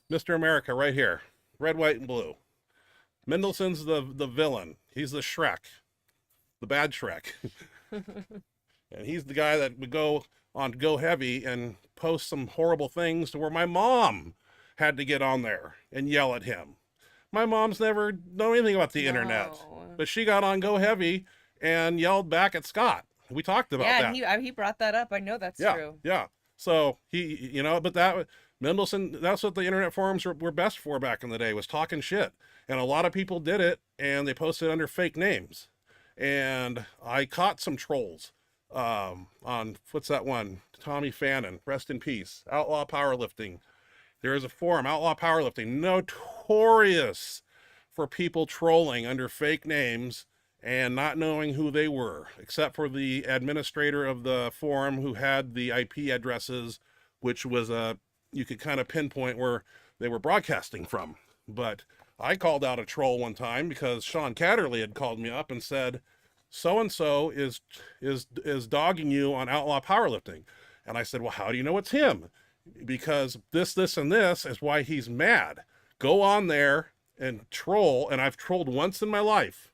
Mr. America right here, red, white, and blue. Mendelsohn's the villain. He's the Shrek, the bad Shrek, and he's the guy that would go on Go Heavy and post some horrible things to where my mom had to get on there and yell at him. My mom's never known anything about the internet, but she got on Go Heavy and yelled back at Scott. We talked about that. Yeah, he brought that up. I know that's true. Yeah. So but that Mendelsohn, that's what the internet forums were best for back in the day, was talking shit. And a lot of people did it, and they posted under fake names. And I caught some trolls on, what's that one? Tommy Fannin, rest in peace. Outlaw Powerlifting. There is a forum, Outlaw Powerlifting, notorious for people trolling under fake names and not knowing who they were, except for the administrator of the forum who had the IP addresses, which was you could kind of pinpoint where they were broadcasting from. But I called out a troll one time because Sean Catterley had called me up and said, so-and-so is dogging you on Outlaw Powerlifting. And I said, well, how do you know it's him? Because this, and this is why he's mad. Go on there and troll, and I've trolled once in my life.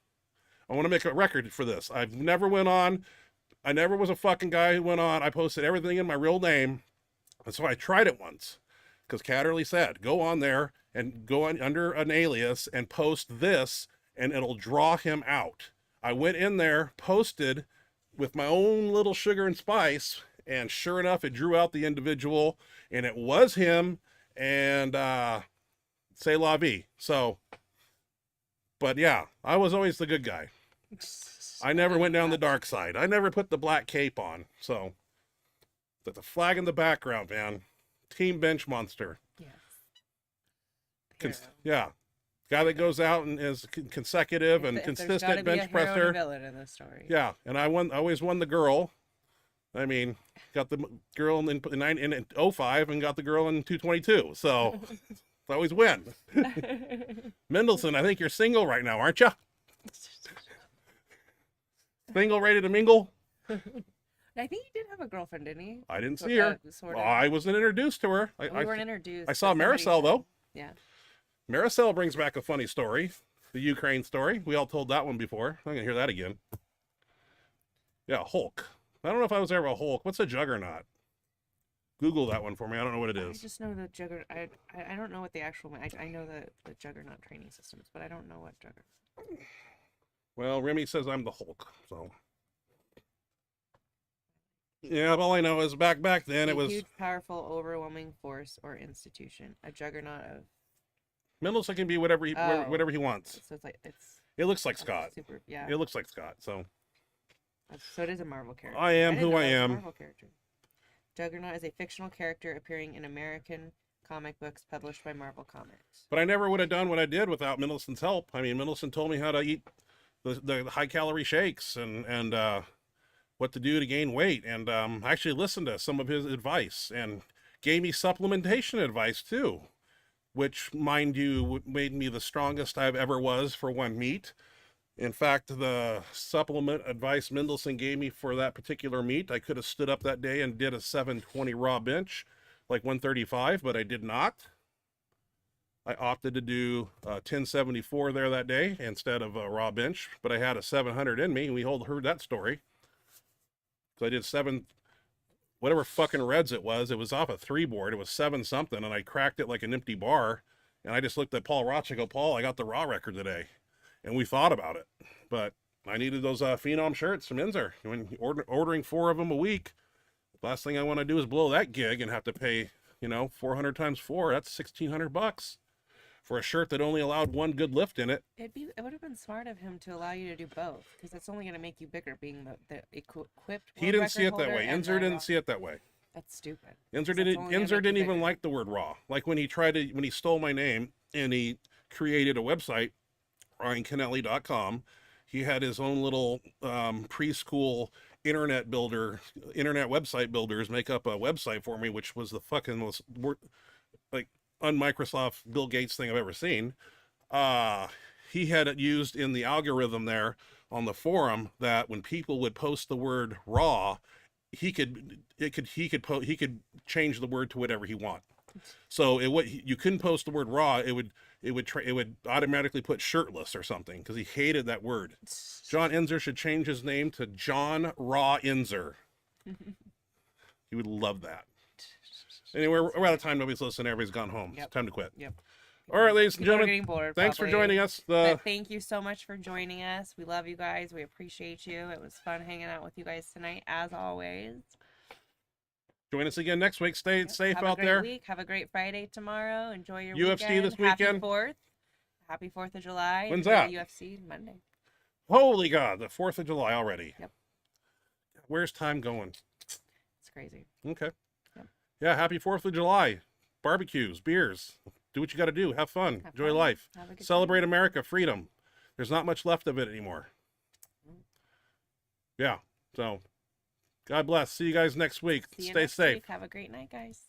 I want to make a record for this. I never was a fucking guy who went on. I posted everything in my real name, and so I tried it once. Because Catterley said, go on there and go on under an alias and post this, and it'll draw him out. I went in there, posted with my own little sugar and spice, and sure enough, it drew out the individual, and it was him, and c'est la vie. So, but yeah, I was always the good guy. I never went down the dark side. I never put the black cape on. So, but the flag in the background, man. Team Benchmonster. Yes. Yeah. Guy that goes out and is consecutive and consistent bench presser. Villain in this story. Yeah, and I always won the girl. I mean, got the girl in 05 and got the girl in 222. So I always win. Mendelson, I think you're single right now, aren't you? Single, ready to mingle? I think he did have a girlfriend, didn't he? I didn't see her. Sort Well, of. I wasn't introduced to her. We weren't introduced. I saw but somebody Maricel, said- though. Yeah. Maricel brings back a funny story. The Ukraine story. We all told that one before. I'm going to hear that again. Yeah, Hulk. I don't know if I was ever a Hulk. What's a juggernaut? Google that one for me. I don't know what it I is. just know the juggernaut. I don't know what the actual. I know the juggernaut training systems, but I don't know what juggernaut. Well, Remy says I'm the Hulk, so. Yeah, all I know is back then A it was huge, powerful, overwhelming force or institution. A juggernaut of. Mendelson can be whatever Oh. whatever he wants. So it's like it's. It looks like Scott. Super. Yeah. It looks like Scott. So So it is a Marvel character. I am didn't who know I that was a am. Marvel character. Juggernaut is a fictional character appearing in American comic books published by Marvel Comics. But I never would have done what I did without Mendelson's help. I mean, Mendelson told me how to eat the high calorie shakes and what to do to gain weight, and I actually listened to some of his advice and gave me supplementation advice too, which, mind you, made me the strongest I've ever was for one meet. In fact, the supplement advice Mendelson gave me for that particular meet, I could have stood up that day and did a 720 raw bench, like 135, but I did not. I opted to do 1074 there that day instead of a raw bench, but I had a 700 in me, and we all heard that story. So I did whatever fucking reds it was off a 3 board. It was 7 something, and I cracked it like an empty bar. And I just looked at Paul Roch and go, Paul, I got the raw record today. And we thought about it, but I needed those Phenom shirts from Inzer. When ordering 4 of them a week, the last thing I want to do is blow that gig and have to pay, 400 times 4. That's $1,600 for a shirt that only allowed 1 good lift in it. It would have been smart of him to allow you to do both, because it's only going to make you bigger, being the equipped. He didn't see it that way. Inzer didn't see it that way. That's stupid. Inzer didn't even like the word raw. Like when he stole my name and he created a website, RyanKennelly.com, he had his own little preschool internet website builders make up a website for me, which was the fucking most un-Microsoft Bill Gates thing I've ever seen. He had it used in the algorithm there on the forum that when people would post the word raw, he could change the word to whatever he want. So you couldn't post the word raw. It would automatically put shirtless or something, because he hated that word. John Inzer should change his name to John Raw Inzer. He would love that. Anyway, we're out of time. Nobody's listening. Everybody's gone home. Yep. It's time to quit. Yep. All right, ladies and People are gentlemen, getting bored, thanks for probably. joining us. But thank you so much for joining us. We love you guys. We appreciate you. It was fun hanging out with you guys tonight, as always. Join us again next week. Stay safe Have out a great there. Week. Have a great Friday tomorrow. Enjoy your UFC weekend. this weekend. Happy 4th of July. When's Enjoy that? the UFC Monday. Holy God, the 4th of July already. Yep. Where's time going? It's crazy. Okay. Yep. Yeah, happy 4th of July. Barbecues, beers. Do what you got to do. Have fun. Have Enjoy fun. life. Have a good Celebrate time. America, freedom. There's not much left of it anymore. Yeah. So, God bless. See you guys next week. See you Stay next safe. week. Have a great night, guys.